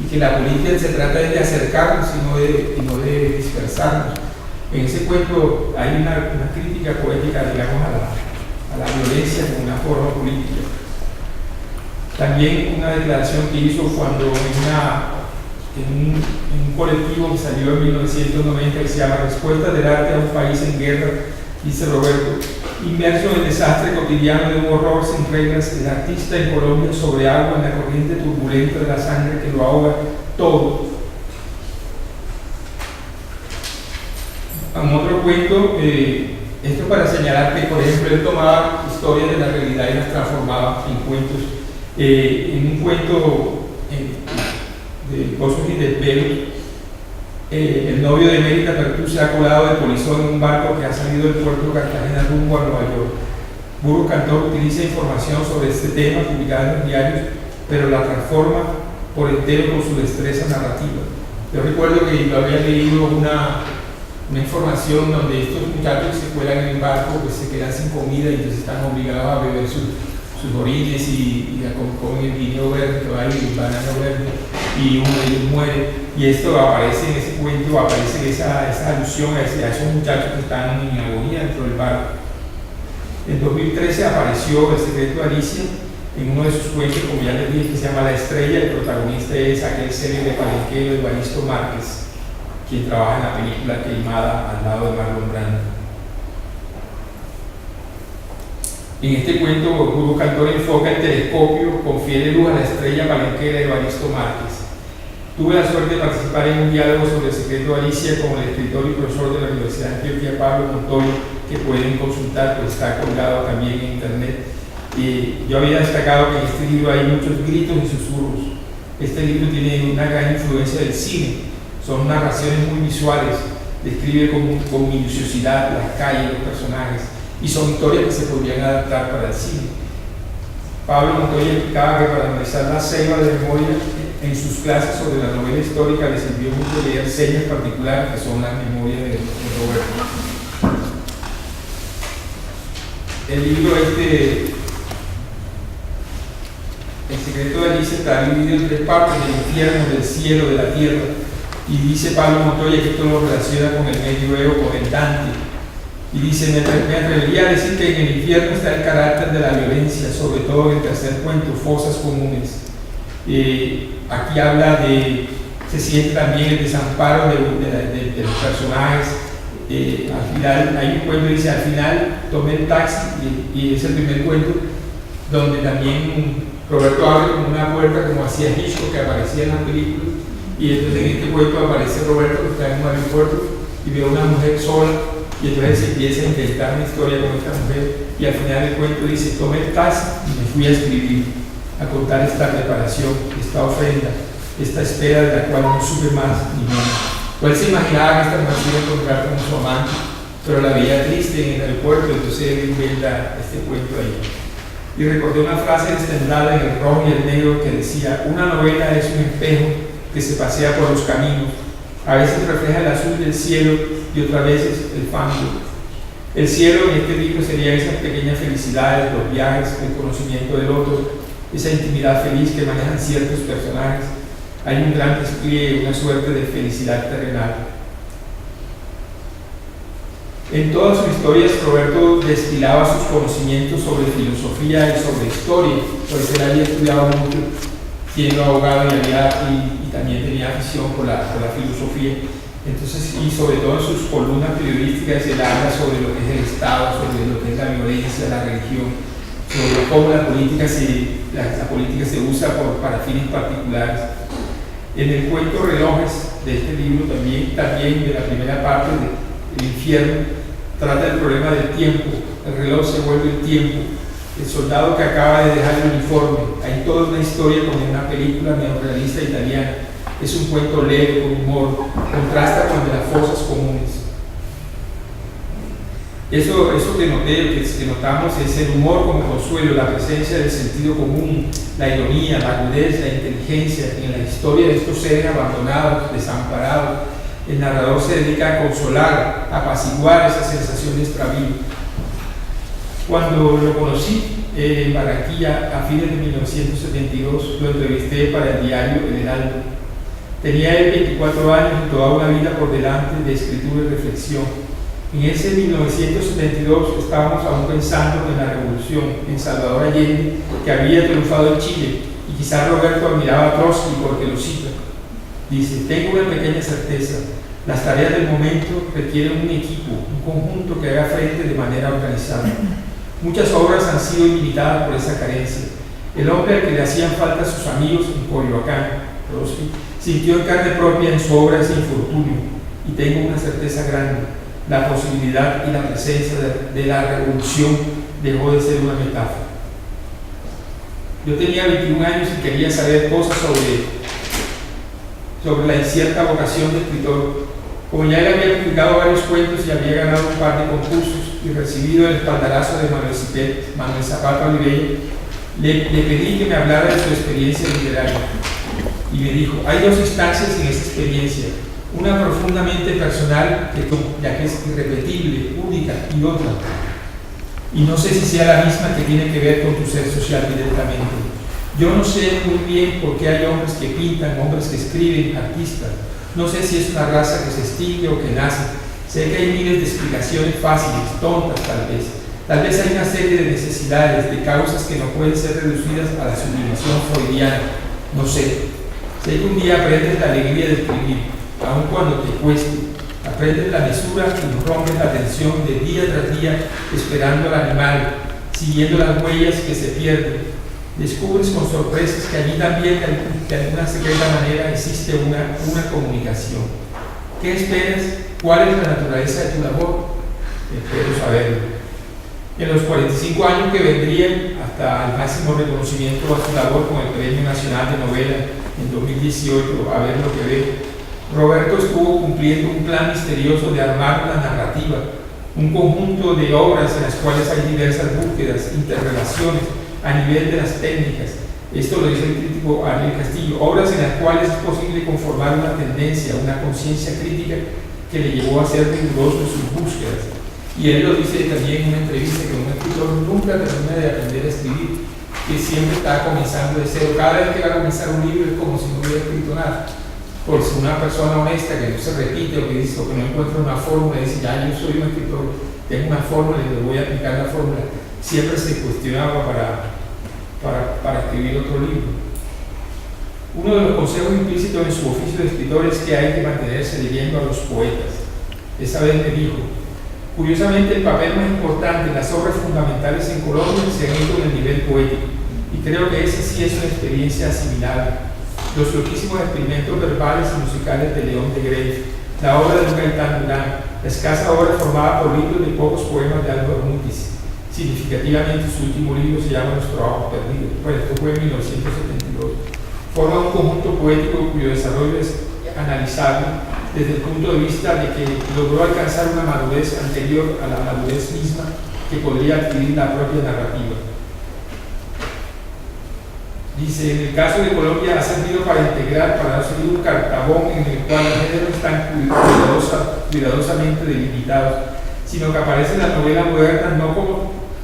y que la política se trata de acercarnos y no de dispersarnos. En ese cuento hay una crítica poética, digamos, a la violencia como una forma política. También una declaración que hizo cuando en un colectivo que salió en 1990 que se llama Respuesta del arte a un país en guerra, dice Roberto: inmerso en el desastre cotidiano de un horror sin reglas, el artista en Colombia sobre agua en la corriente turbulenta de la sangre que lo ahoga todo. En otro cuento, esto para señalar que, por ejemplo, él tomaba historias de la realidad y las transformaba en cuentos. En un cuento de Gozos y Desvelos, el novio de América Pertú se ha colado de polizón en un barco que ha salido del puerto de Cartagena rumbo a Nueva York. Burgos Cantor utiliza información sobre este tema publicada en los diarios, pero la transforma por entero con su destreza narrativa. Yo recuerdo que yo había leído una información donde estos muchachos se cuelan en el barco, pues se quedan sin comida y entonces están obligados a beber sus orines y a comer el vino verde que va ahí, el banano verde, y uno de ellos muere. Y esto aparece en ese cuento, aparece esa alusión a esos muchachos que están en agonía dentro del barco. En 2013 apareció El Secreto de Alicia en uno de sus cuentos, como ya les dije, que se llama La Estrella. El protagonista es aquel célebre palenquero Evaristo Márquez, quien trabaja en la película Queimada al lado de Marlon Brando. En este cuento, Burgos Cantor enfoca el telescopio, confiere luz a la estrella palenquera de Evaristo Márquez. Tuve la suerte de participar en un diálogo sobre El Secreto de Alicia con el escritor y profesor de la Universidad de Antioquia, Pablo Montoya, que pueden consultar, pues está colgado también en internet. Y yo había destacado que en este libro hay muchos gritos y susurros. Este libro tiene una gran influencia del cine, son narraciones muy visuales, describe con minuciosidad las calles, los personajes, y son historias que se podrían adaptar para el cine. Pablo Montoya explicaba que para analizar la ceiba de memoria en sus clases sobre la novela histórica le sirvió mucho leer señas particulares que son las memorias de Roberto. El libro El Secreto de Alicia está dividido en 3 partes: del infierno, del cielo, de la tierra. Y dice Pablo Montoya que esto lo relaciona con el medioevo, con el Dante. Y dice: me atrevería a decir que en el infierno está el carácter de la violencia, sobre todo en el tercer cuento, Fosas Comunes. Aquí habla se siente también el desamparo de los personajes. Al final, hay un cuento que dice: al final tomé el taxi, y es el primer cuento donde también Roberto abre como una puerta, como hacía Hitchcock, que aparecía en las películas. Y entonces en este cuento aparece Roberto, que está en un aeropuerto y ve a una mujer sola, y entonces se empieza a inventar una historia con esta mujer, y al final del cuento dice: tomé el taxi y me fui a escribir, a contar esta reparación, esta ofrenda, esta espera de la cual no supe más ni menos. Pues él se imaginaba que esta mujer se iba a encontrar con su amante, pero la veía triste en el aeropuerto, entonces él inventa este cuento ahí. Y recordé una frase extendada en el rojo y el negro que decía: una novela es un espejo que se pasea por los caminos, a veces refleja el azul del cielo y otras veces el fango. El cielo en este libro serían esas pequeñas felicidades, los viajes, el conocimiento del otro, esa intimidad feliz que manejan ciertos personajes. Hay un gran despliegue, una suerte de felicidad terrenal. En todas sus historias, Roberto destilaba sus conocimientos sobre filosofía y sobre historia, pues él había estudiado mucho siendo abogado y también tenía afición por la filosofía. Entonces, y sobre todo en sus columnas periodísticas, él habla sobre lo que es el Estado, sobre lo que es la violencia, la religión, sobre cómo la política se usa para fines particulares. En el cuento Relojes de este libro, también de la primera parte del infierno, trata el problema del tiempo. El reloj se vuelve el tiempo. El soldado que acaba de dejar el uniforme. Hay toda una historia como en una película neorrealista italiana. Es un cuento leve, con humor, contrasta con las fosas comunes. Eso que notamos es el humor como consuelo, la presencia del sentido común, la ironía, la agudeza, la inteligencia en la historia de estos seres abandonados, desamparados. El narrador se dedica a consolar, a apaciguar esa sensación de extravío. Cuando lo conocí en Barranquilla a fines de 1972, lo entrevisté para el diario El Heraldo. Tenía él 24 años y toda una vida por delante de escritura y reflexión. En ese 1972 estábamos aún pensando en la revolución, en Salvador Allende, que había triunfado en Chile, y quizás Roberto admiraba a Trotsky porque lo cita. Dice: tengo una pequeña certeza, las tareas del momento requieren un equipo, un conjunto que haga frente de manera organizada. Muchas obras han sido limitadas por esa carencia. El hombre al que le hacían falta sus amigos en Coyoacán, Trotsky, sintió en carne propia en su obra ese infortunio, y tengo una certeza grande: la posibilidad y la presencia de la revolución dejó de ser una metáfora. Yo tenía 21 años y quería saber cosas sobre la incierta vocación de escritor. Como ya él había publicado varios cuentos y había ganado un par de concursos y recibido el espaldarazo de Manuel Zapata Oliveira, le pedí que me hablara de su experiencia literaria. Y me dijo: hay dos instancias en esa experiencia, una profundamente personal, ya que es irrepetible, única, y otra. Y no sé si sea la misma que tiene que ver con tu ser social directamente. Yo no sé muy bien por qué hay hombres que pintan, hombres que escriben, artistas. No sé si es una raza que se extingue o que nace. Sé que hay miles de explicaciones fáciles, tontas tal vez. Tal vez hay una serie de necesidades, de causas que no pueden ser reducidas a la sublimación freudiana. No sé. Sé que un día aprendes la alegría de escribir, aun cuando te cueste. Aprendes la mesura y rompes la tensión de día tras día, esperando al animal, siguiendo las huellas que se pierden. Descubres con sorpresas que allí también, de alguna secreta manera, existe una comunicación. ¿Qué esperas? ¿Cuál es la naturaleza de tu labor? Espero saberlo. En los 45 años que vendrían hasta el máximo reconocimiento a su labor con el Premio Nacional de Novela en 2018, a ver lo que ve, Roberto estuvo cumpliendo un plan misterioso de armar una narrativa, un conjunto de obras en las cuales hay diversas búsquedas, interrelaciones a nivel de las técnicas. Esto lo dice el crítico Ariel Castillo. Obras en las cuales es posible conformar una tendencia, una conciencia crítica que le llevó a ser riguroso en sus búsquedas. Y él lo dice también en una entrevista, que un escritor nunca termina de aprender a escribir, que siempre está comenzando de cero. Cada vez que va a comenzar un libro es como si no hubiera escrito nada. Por si una persona honesta que no se repite o que dice, o que no encuentra una fórmula, dice: ya, yo soy un escritor, tengo una fórmula y le voy a aplicar la fórmula. Siempre se cuestionaba para escribir otro libro. Uno de los consejos implícitos en su oficio de escritor es que hay que mantenerse leyendo a los poetas. Esa vez me dijo: curiosamente, el papel más importante en las obras fundamentales en Colombia se ha hecho en el nivel poético, y creo que esa sí es una experiencia asimilable. Los loquísimos experimentos verbales y musicales de León de Grey, la obra de Gaitán Durán, la escasa obra formada por libros de pocos poemas de Álvaro Mutis. Significativamente, su último libro se llama Los Trabajos Perdidos. Bueno, esto fue en 1972. Forma un conjunto poético cuyo desarrollo es analizable desde el punto de vista de que logró alcanzar una madurez anterior a la madurez misma que podría adquirir la propia narrativa. Dice: en el caso de Colombia ha servido para integrar, para hacer un cartabón en el cual los géneros están cuidadosamente delimitados, sino que aparece la novela moderna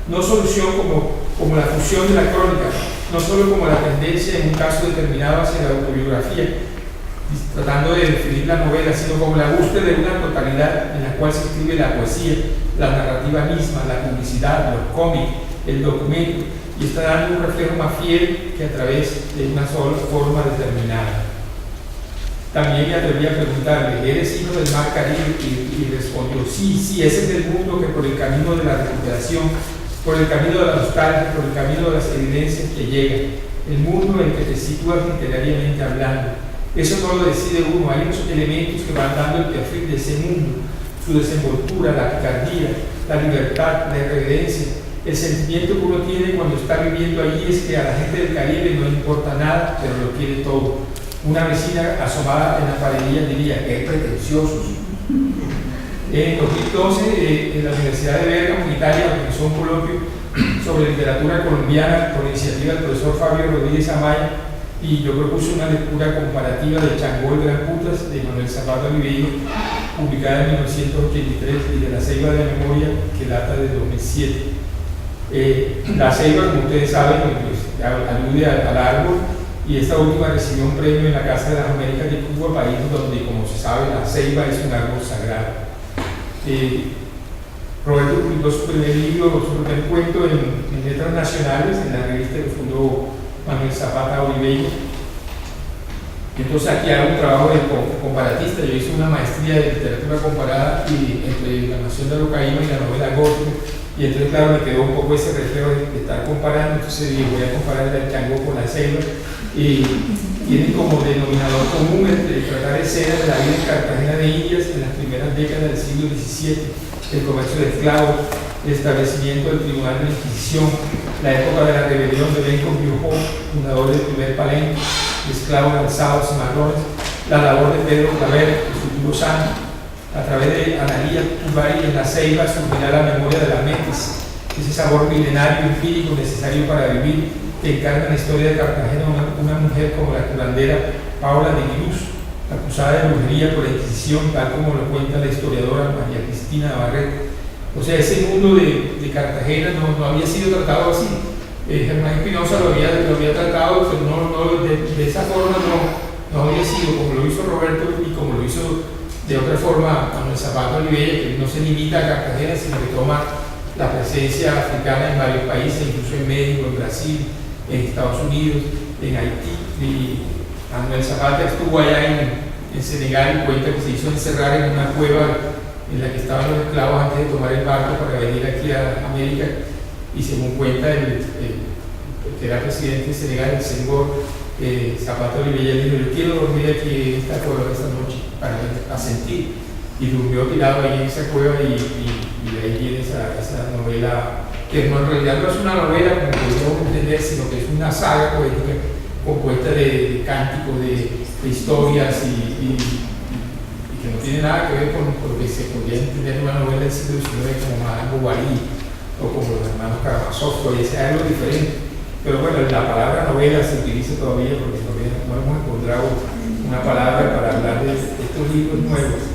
no solución como la fusión de la crónica, no solo como la tendencia en un caso determinado hacia la autobiografía, tratando de definir la novela, sino como la búsqueda de una totalidad en la cual se escribe la poesía, la narrativa misma, la publicidad, los cómics, el documento, y está dando un reflejo más fiel que a través de una sola forma determinada. También me atreví a preguntarle, ¿eres hijo del mar Caribe? Y respondió, sí, ese es el mundo que por el camino de la recuperación, por el camino de la nostalgia, por el camino de las evidencias que llegan, el mundo en el que te sitúas literariamente hablando. Eso no lo decide uno, hay unos elementos que van dando el perfil de ese mundo, su desenvoltura, la picardía, la libertad, la irreverencia. El sentimiento que uno tiene cuando está viviendo allí es que a la gente del Caribe no le importa nada, pero lo quiere todo. Una vecina asomada en la paredilla diría, ¡qué pretenciosos! En 2012, en la Universidad de Bergamo, en Italia, organizó un coloquio sobre literatura colombiana por iniciativa del profesor Fabio Rodríguez Amaya, y yo propuse una lectura comparativa de Changó el Gran Putas de Manuel Zapata Oliveira, publicada en 1983, y de La Ceiba de la Memoria, que data de 2007. La ceiba, como ustedes saben, pues, alude al árbol, y esta última recibió un premio en la Casa de las Américas de Cuba, país donde, como se sabe, la ceiba es un árbol sagrado. Roberto publicó su primer libro, su primer cuento en Letras Nacionales, en la revista que fundó Manuel Zapata Oliveira. Entonces aquí hago un trabajo de comparatista. Yo hice una maestría de literatura comparada entre La Nación de Arocaima y la novela gótica, y entonces claro me quedó un poco ese reflejo de estar comparando. Entonces dije, voy a comparar el Changó con la ceiba, y tienen como denominador común entre tratar escenas de la vida en Cartagena de Indias en las primeras décadas del siglo XVII, el comercio de esclavos, el establecimiento del Tribunal de la Inquisición, la época de la rebelión de Benco Biojó, fundador del primer Palenque, de esclavos alzados y marrones, la labor de Pedro Claver, el futuro santo. A través de Analía Tubari en la Ceiba surgirá la memoria de las mentes, ese sabor milenario empírico necesario para vivir, que encarna en la historia de Cartagena una mujer como la curandera Paula de Guirús, acusada de brujería por la Inquisición, tal como lo cuenta la historiadora María Cristina Navarrete. O sea, ese mundo de Cartagena no había sido tratado así. Germán Espinosa lo había tratado, pero no, de esa forma no había sido como lo hizo Roberto y como lo hizo de otra forma Manuel Zapata Oliveira, que no se limita a Cartagena, sino que toma la presencia africana en varios países, incluso en México, en Brasil, en Estados Unidos, en Haití. Y Manuel Zapata estuvo allá en Senegal y cuenta que se hizo encerrar en una cueva en la que estaban los esclavos antes de tomar el barco para venir aquí a América, y según cuenta el que era presidente de Senegal, el Senghor, Zapata Oliveira dijo, yo quiero dormir aquí en esta cueva esta noche para sentir, y durmió tirado ahí en esa cueva, y de ahí viene esa novela, que no, en realidad no es una novela como podemos entender, sino que es una saga poética compuesta de cánticos, de historias, y que no tiene nada que ver con lo que se podría entender una novela del siglo XIX como Madame Bovary o como los hermanos Karamazov, y ese es algo diferente. Pero bueno, la palabra novela se utiliza todavía porque todavía no hemos encontrado una palabra para hablar de estos libros nuevos.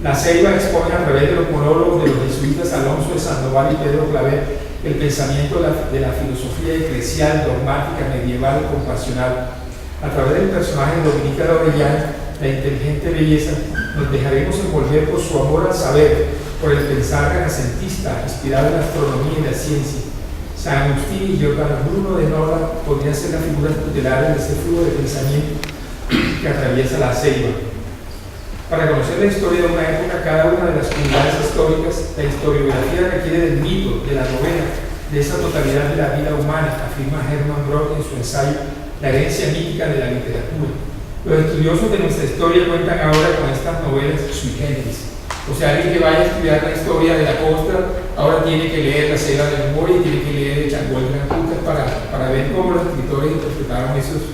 La Ceiba expone a través de los monólogos de los jesuitas Alonso de Sandoval y Pedro Claver el pensamiento de la filosofía eclesial, dogmática, medieval, compasional. A través del personaje de Dominica de Orellana, la inteligente belleza, nos dejaremos envolver por su amor al saber, por el pensar renacentista, inspirado en la astronomía y la ciencia. San Agustín y Giordano Bruno de Nola podrían ser las figuras tutelares de ese flujo de pensamiento que atraviesa la Ceiba. Para conocer la historia de una época, cada una de las unidades históricas, la historiografía requiere del mito, de la novela, de esa totalidad de la vida humana, afirma Hermann Brock en su ensayo La herencia mítica de la literatura. Los estudiosos de nuestra historia cuentan ahora con estas novelas sui generis. O sea, alguien que vaya a estudiar la historia de la costa, ahora tiene que leer La Ceiba de Memoria y tiene que leer Changó el Gran Putas para ver cómo los escritores interpretaron esos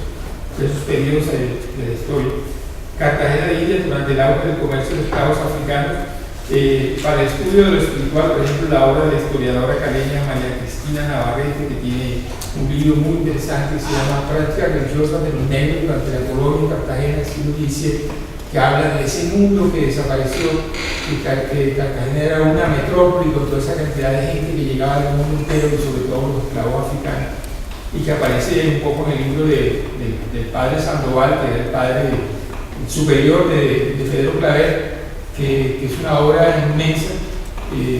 periodos de la historia. Cartagena de Indias durante el auge del comercio de esclavos africanos. Para el estudio de lo espiritual, por ejemplo, la obra de la historiadora caleña María Cristina Navarrete, que tiene un libro muy interesante que se llama Prácticas religiosas de los negros durante la colonia en Cartagena del siglo XVII, que habla de ese mundo que desapareció, que Cartagena era una metrópoli con toda esa cantidad de gente que llegaba del mundo entero, y sobre todo los esclavos africanos, y que aparece un poco en el libro del padre Sandoval, que era el padre superior de Pedro Claver, que es una obra inmensa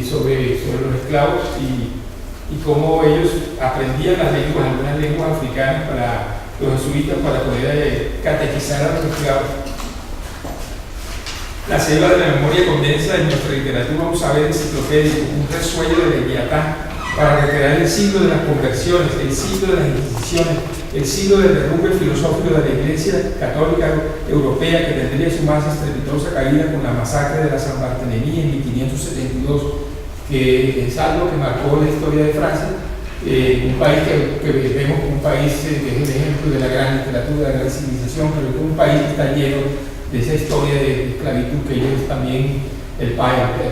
sobre los esclavos, y y cómo ellos aprendían las lenguas, algunas lenguas africanas para los jesuitas para poder catequizar a los esclavos. La selva de la memoria condensa en nuestra literatura un saber enciclopédico, un resuello de Leviatán para recrear el siglo de las conversiones, el siglo de las inquisiciones, el siglo del derrumbe filosófico de la Iglesia Católica Europea, que tendría su más estrepitosa caída con la masacre de la San Barthélemy en 1572, que es algo que marcó la historia de Francia, un país que vemos como un país que es el ejemplo de la gran literatura, de la gran civilización, pero que es un país que está lleno de esa historia de esclavitud que ellos también, el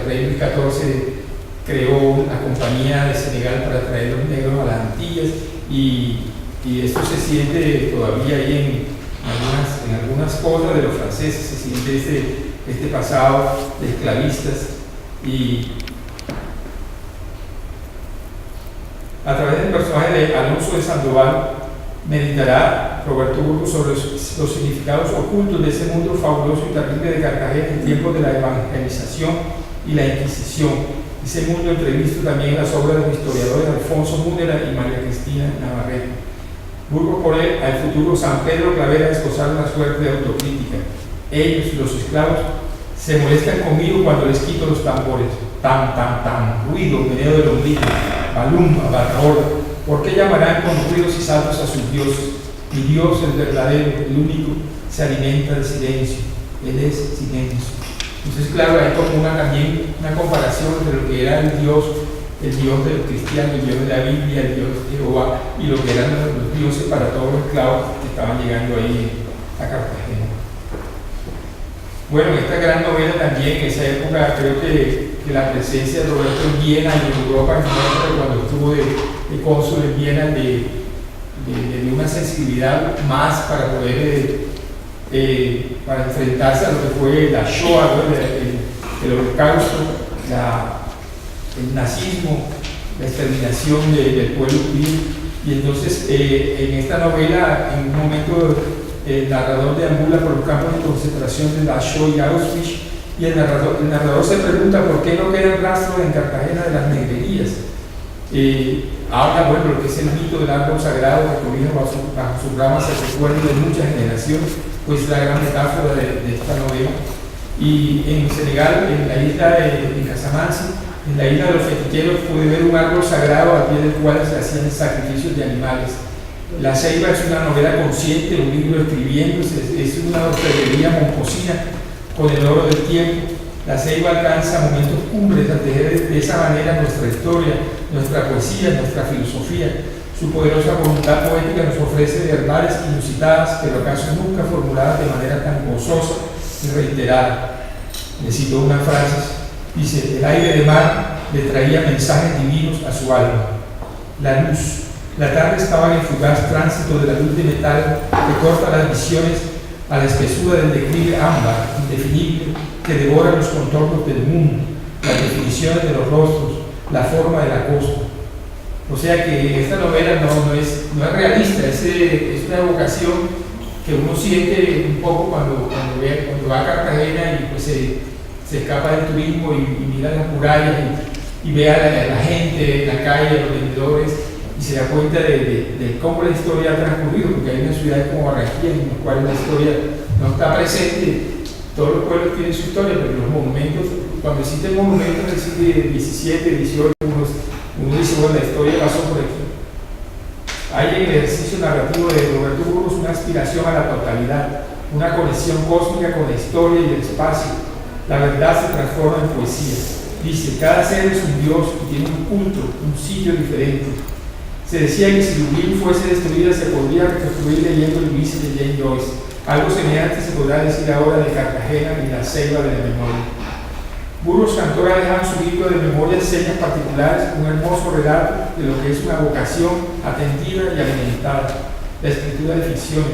rey Luis XIV creó una compañía de Senegal para traer los negros a las Antillas y esto se siente todavía ahí en algunas cosas de los franceses, se siente este pasado de esclavistas. Y a través del personaje de Alonso de Sandoval meditará Roberto Burgos sobre los significados ocultos de ese mundo fabuloso y terrible de Cartagena en tiempos de la evangelización y la Inquisición. Ese mundo entrevisto también en las obras de los historiadores Alfonso Múnera y María Cristina Navarrete. Burgos pone al futuro San Pedro Claver a esposar una suerte de autocrítica. Ellos, los esclavos, se molestan conmigo cuando les quito los tambores. Tan, ruido, meneo del ombligo, balumba, barraola. ¿Por qué llamarán con ruidos y saltos a sus dioses? Mi Dios, el verdadero, el único, se alimenta de silencio. Él es silencio. Entonces, claro, hay como también una comparación entre lo que era el Dios de los cristianos, el Dios de la Biblia, el Dios de Jehová, y lo que eran los dioses para todos los esclavos que estaban llegando ahí a Cartagena. Bueno, esta gran novela también, en esa época, creo que la presencia de Roberto en Viena y en Europa, cuando estuvo de cónsul en Viena, de una sensibilidad más para poder para enfrentarse a lo que fue la Shoah, el holocausto, el nazismo, la exterminación del pueblo judío. Y entonces en esta novela, en un momento, el narrador deambula por los campos de concentración de Dachau y Auschwitz, y el narrador se pregunta por qué no quedan rastros en Cartagena de las negrerías. Habla, bueno, lo que es el mito del árbol sagrado recogido bajo sus ramas, el recuerdo de muchas generaciones, pues la gran metáfora de esta novela. Y en Senegal, en la isla de Casamance, en la isla de los feticheros, pude ver un árbol sagrado al pie del cual se hacían sacrificios de animales. La Ceiba es una novela consciente, un libro escribiendo, es una orfebrería momposina con el oro del tiempo. La Ceiba alcanza momentos cumbres al tejer de esa manera nuestra historia, nuestra poesía, nuestra filosofía. Su poderosa voluntad poética nos ofrece verdades inusitadas, pero acaso nunca formuladas de manera tan gozosa y reiterada. Le cito una frase, dice: el aire de mar le traía mensajes divinos a su alma. La luz. La tarde estaba en el fugaz tránsito de la luz de metal que corta las visiones a la espesura del declive ámbar, indefinible, que devora los contornos del mundo, las definiciones de los rostros, la forma de la costa. O sea que esta novela no es realista, es una evocación que uno siente un poco cuando va a Cartagena y pues se escapa del turismo y mira las murallas y ve a la gente, la calle, a los vendedores, y se da cuenta de cómo la historia ha transcurrido, porque hay una ciudad como Barranquilla en la cual la historia no está presente. Todos los pueblos tienen su historia, pero los monumentos, cuando existen monumentos del siglo XVII, XVIII, uno dice, bueno, la historia pasó por aquí. Hay en el ejercicio narrativo de Roberto Burgos una aspiración a la totalidad, una conexión cósmica con la historia y el espacio. La verdad se transforma en poesía. Dice, cada ser es un dios y tiene un culto, un sitio diferente. Se decía que si Dublín fuese destruida se podría reconstruir leyendo el Ulises de Jane Joyce. Algo semejante se podrá decir ahora de Cartagena y la Ceiba de la memoria. Burgos Cantor ha dejado en su libro de memorias señas particulares, un hermoso relato de lo que es una vocación atendida y alimentada, la escritura de ficción.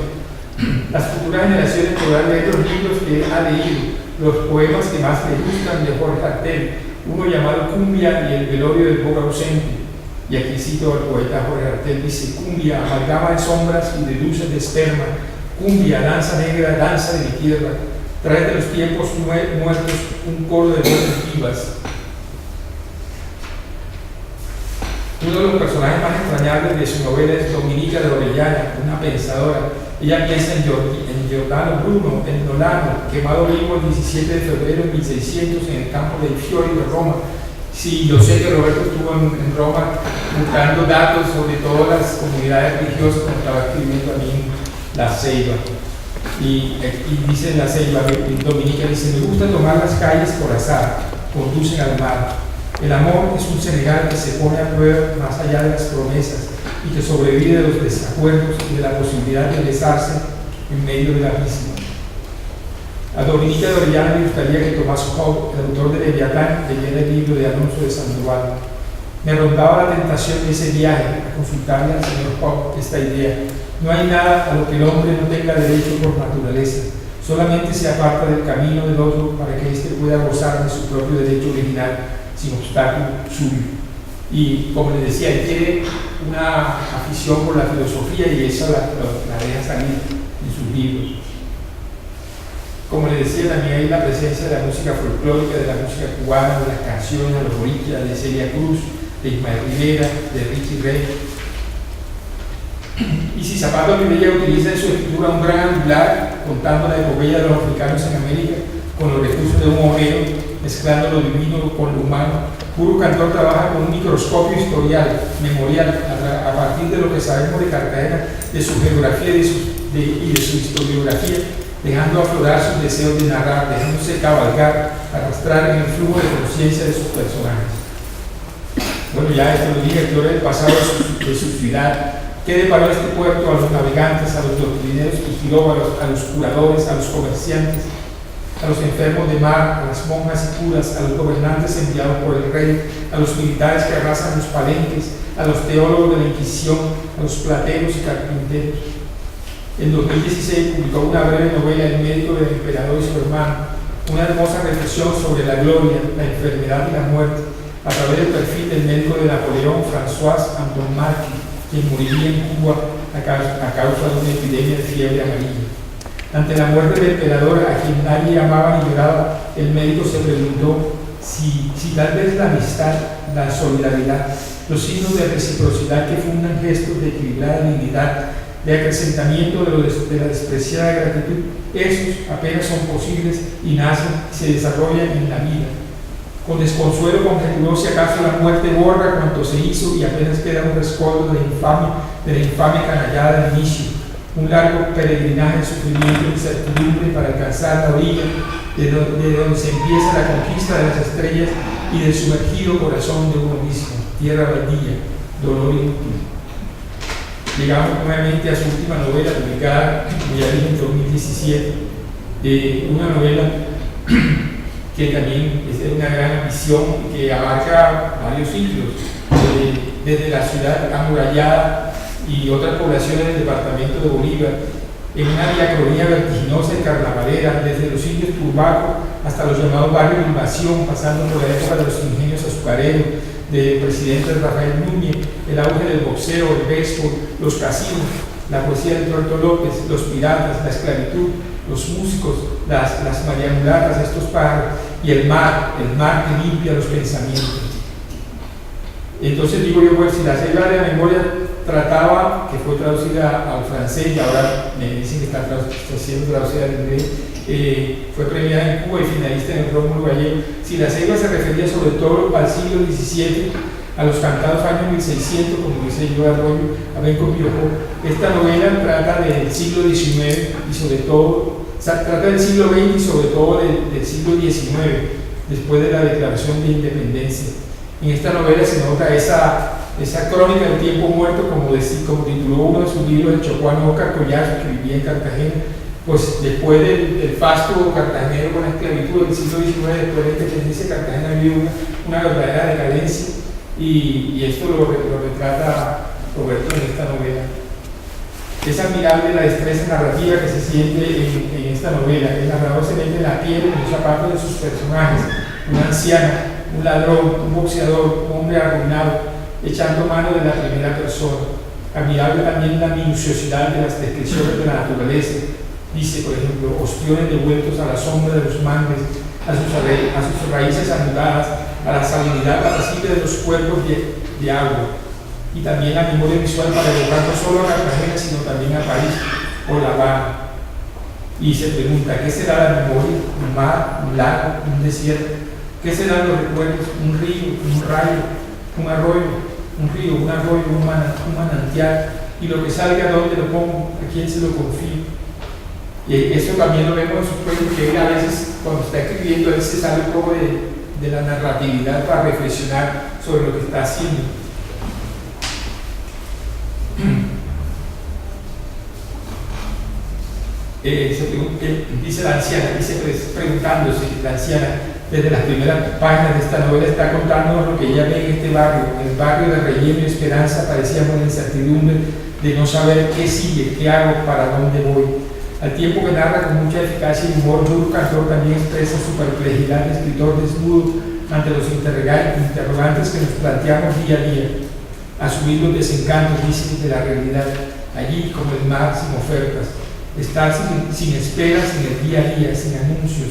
Las futuras generaciones podrán leer los libros que él ha leído, los poemas que más le gustan de Jorge Artel, uno llamado Cumbia y el velorio del pobre ausente. Y aquí cito al poeta Jorge Artel, dice: cumbia, amalgama de sombras y de luces de esperma, cumbia, danza negra, danza de mi tierra, trae de los tiempos muertos un coro de voces vivas. Uno de los personajes más extrañables de su novela es Dominica de Orellana, una pensadora. Ella piensa en Giordano Bruno, el Nolano, quemado vivo el 17 de febrero de 1600 en el campo dei Fiori de Roma. Sí, yo sé que Roberto estuvo en Roma buscando datos sobre todas las comunidades religiosas cuando estaba escribiendo también La Ceiba. Y dice La Ceiba, Dominica dice: me gusta tomar las calles por azar, conducen al mar. El amor es un Senegal que se pone a prueba más allá de las promesas y que sobrevive de los desacuerdos y de la posibilidad de besarse en medio de la misma. A Dominica de Orellana le gustaría que Tomás Hobbes, el autor de Leviatán, leyera el libro de Alonso de Sandoval. Me rondaba la tentación de ese viaje a consultarle al señor Hobbes esta idea. No hay nada a lo que el hombre no tenga derecho por naturaleza, solamente se aparta del camino del otro para que éste pueda gozar de su propio derecho original sin obstáculo suyo. Y como les decía, él tiene una afición por la filosofía y eso la deja salir en sus libros. Como les decía, también hay la presencia de la música folclórica, de la música cubana, de las canciones de los boricuas, de Celia Cruz, de Ismael Rivera, de Richie Ray. Y si Zapato Rivera utiliza en su escritura un gran angular contando la epopeya de los africanos en América con los recursos de un Homero, mezclando lo divino con lo humano, Puro Cantor trabaja con un microscopio memorial, a partir de lo que sabemos de Cartagena, de su geografía y de su historiografía, dejando aflorar sus deseos de narrar, dejándose cabalgar, arrastrar en el flujo de conciencia de sus personajes. Bueno, ya esto lo dije, explora el pasado de su ciudad. ¿Qué deparó este puerto a los navegantes, a los doctrineros y filóbalos, a los curadores, a los comerciantes, a los enfermos de mar, a las monjas y curas, a los gobernantes enviados por el rey, a los militares que arrasan los palenques, a los teólogos de la Inquisición, a los plateros y carpinteros? En 2016 publicó una breve novela, El médico del emperador y su hermano, una hermosa reflexión sobre la gloria, la enfermedad y la muerte, a través del perfil del médico de Napoleón, François Anton Marquis, quien moriría en Cuba a causa de una epidemia de fiebre amarilla. Ante la muerte del emperador, a quien nadie amaba ni lloraba, el médico se preguntó si tal vez la amistad, la solidaridad, los signos de reciprocidad que fundan gestos de equilibrada dignidad, de acrecentamiento de la despreciada gratitud, esos apenas son posibles y nacen y se desarrollan en la vida. Con desconsuelo conjeturó si acaso la muerte borra cuanto se hizo y apenas queda un rescoldo de la infame canallada del inicio, un largo peregrinaje de sufrimiento y incertidumbre para alcanzar la orilla de donde se empieza la conquista de las estrellas y del sumergido corazón de uno mismo, tierra baldía, dolor inútil. Llegamos nuevamente a su última novela, publicada, como ya dije, en 2017, una novela que también es de una gran visión que abarca varios siglos, desde la ciudad amurallada y otras poblaciones del departamento de Bolívar, en una diacronía vertiginosa y carnavalera, desde los indios Turbaco hasta los llamados barrios de invasión, pasando por la época de los ingenios azucareros, del presidente Rafael Núñez, el auge del boxeo, el béisbol, los casinos, la poesía de Tuerto López, los piratas, la esclavitud, los músicos, las mariamulatas, estos pájaros, y el mar que limpia los pensamientos. Entonces digo yo, pues si La Ceiba de la Memoria trataba, que fue traducida al francés y ahora me dicen que está siendo traducida al inglés, fue premiada en Cuba y finalista en el Rómulo Gallego. Si La Ceiba se refería sobre todo al siglo XVII, a los cantados años 1600, como dice yo Arroyo, a Benco Piojo, esta novela trata del siglo XIX y sobre todo, trata del siglo XX y sobre todo del siglo XIX, después de la declaración de independencia. En esta novela se nota esa crónica del tiempo muerto, como tituló uno de sus libros, el chocuano Óscar Collazo, que vivía en Cartagena, pues después del fasto cartagenero con la esclavitud del siglo XIX, después de la independencia, Cartagena vivió una verdadera decadencia, y esto lo retrata Roberto en esta novela. Es admirable la destreza narrativa que se siente en esta novela. El narrador se mete en la piel, en los zapatos de sus personajes, una anciana, un ladrón, un boxeador, un hombre arruinado, echando mano de la primera persona. Admirable también la minuciosidad de las descripciones de la naturaleza. Dice, por ejemplo, ostiones devueltos a la sombra de los mangues, a sus raíces anudadas, a la salinidad apacible de los cuerpos de agua, y también la memoria visual para evocar no solo a Cartagena, sino también a París o La Habana. Y se pregunta, ¿qué será la memoria? ¿Un mar, un lago, un desierto? ¿Qué serán los recuerdos? ¿Un río, un rayo, un arroyo? Un río, un arroyo, un manantial. Y lo que salga, ¿dónde lo pongo? ¿A quién se lo confío? Y eso también lo vemos en sus cuentos, que él a veces, cuando está escribiendo, él se sale un poco de la narratividad para reflexionar sobre lo que está haciendo. Dice la anciana, dice preguntándose, la anciana, desde las primeras páginas de esta novela está contándonos lo que ella ve en este barrio. El barrio de relleno y esperanza parecíamos en incertidumbre de no saber qué sigue, qué hago, para dónde voy. Al tiempo que narra con mucha eficacia y humor, Duro Cantor también expresa su perplejidad de escritor desnudo ante los interrogantes que nos planteamos día a día. Asumir los desencantos, dicen, de la realidad, allí como el mar sin ofertas. Estar sin esperas en el día a día, sin anuncios.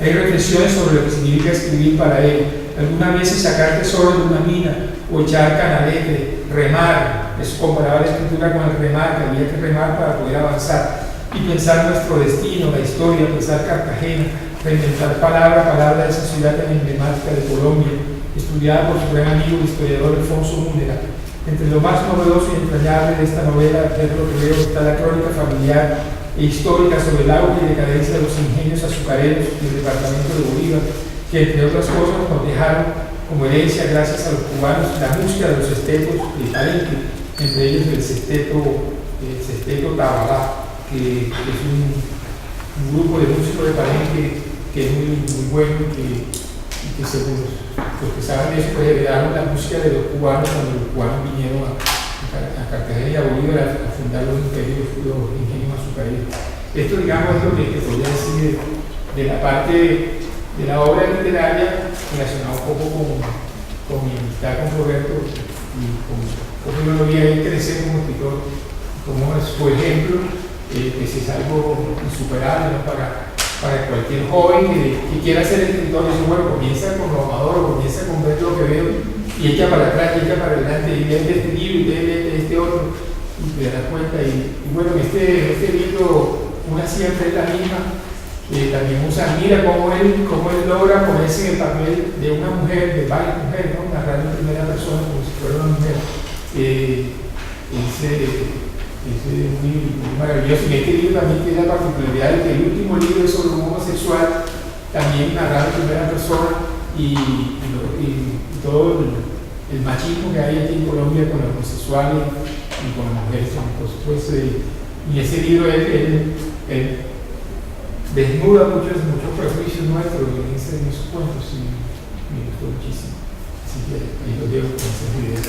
Hay reflexiones sobre lo que significa escribir para él. Algunas veces sacar tesoro de una mina o echar canalete, remar. Es comparaba la escritura con el remar, que había que remar para poder avanzar. Y pensar nuestro destino, la historia, pensar Cartagena, reinventar palabra a palabra de esa ciudad tan emblemática de Colombia, estudiada por su gran amigo el historiador Alfonso Múnera. Entre lo más novedoso y entrañable de esta novela, es lo que veo, está la crónica familiar e histórica sobre el auge y decadencia de los ingenios azucareros del departamento de Bolívar, que entre otras cosas nos dejaron como herencia, gracias a los cubanos, la música de los sextetos de Palenque, entre ellos el sexteto Tabalá, que es un grupo de músicos de Palenque que es muy bueno y que según los que saben eso, pues heredaron la música de los cubanos cuando los cubanos vinieron a Cartagena y a Bolívar a fundar los ingenios azucareros. Esto, digamos, es lo que podría decir de la parte de la obra literaria relacionada un poco con mi amistad con Roberto y con cómo yo lo vi a él crecer como escritor, como es su ejemplo, que es algo insuperable, ¿no? para cualquier joven que quiera ser escritor. Dice, bueno, comienza con lo amador, comienza con ver lo que veo y echa para atrás, y echa para adelante, y lee este libro y lee este otro, y te das cuenta. Y bueno, este libro, una siempre es la misma. También usa, mira cómo él logra ponerse en el papel de una mujer, de varias mujeres, ¿no? Narrando en primera persona como si fuera una mujer. Es muy maravilloso. Y este libro también tiene la particularidad de que el último libro es sobre un homosexual, también narrado en primera persona, y todo el machismo que hay aquí en Colombia con los homosexuales y con las mujeres. Pues, y ese libro él desnuda muchos prejuicios nuestros en esos cuentos, y me gustó muchísimo. Así que ahí los dejo con esas ideas.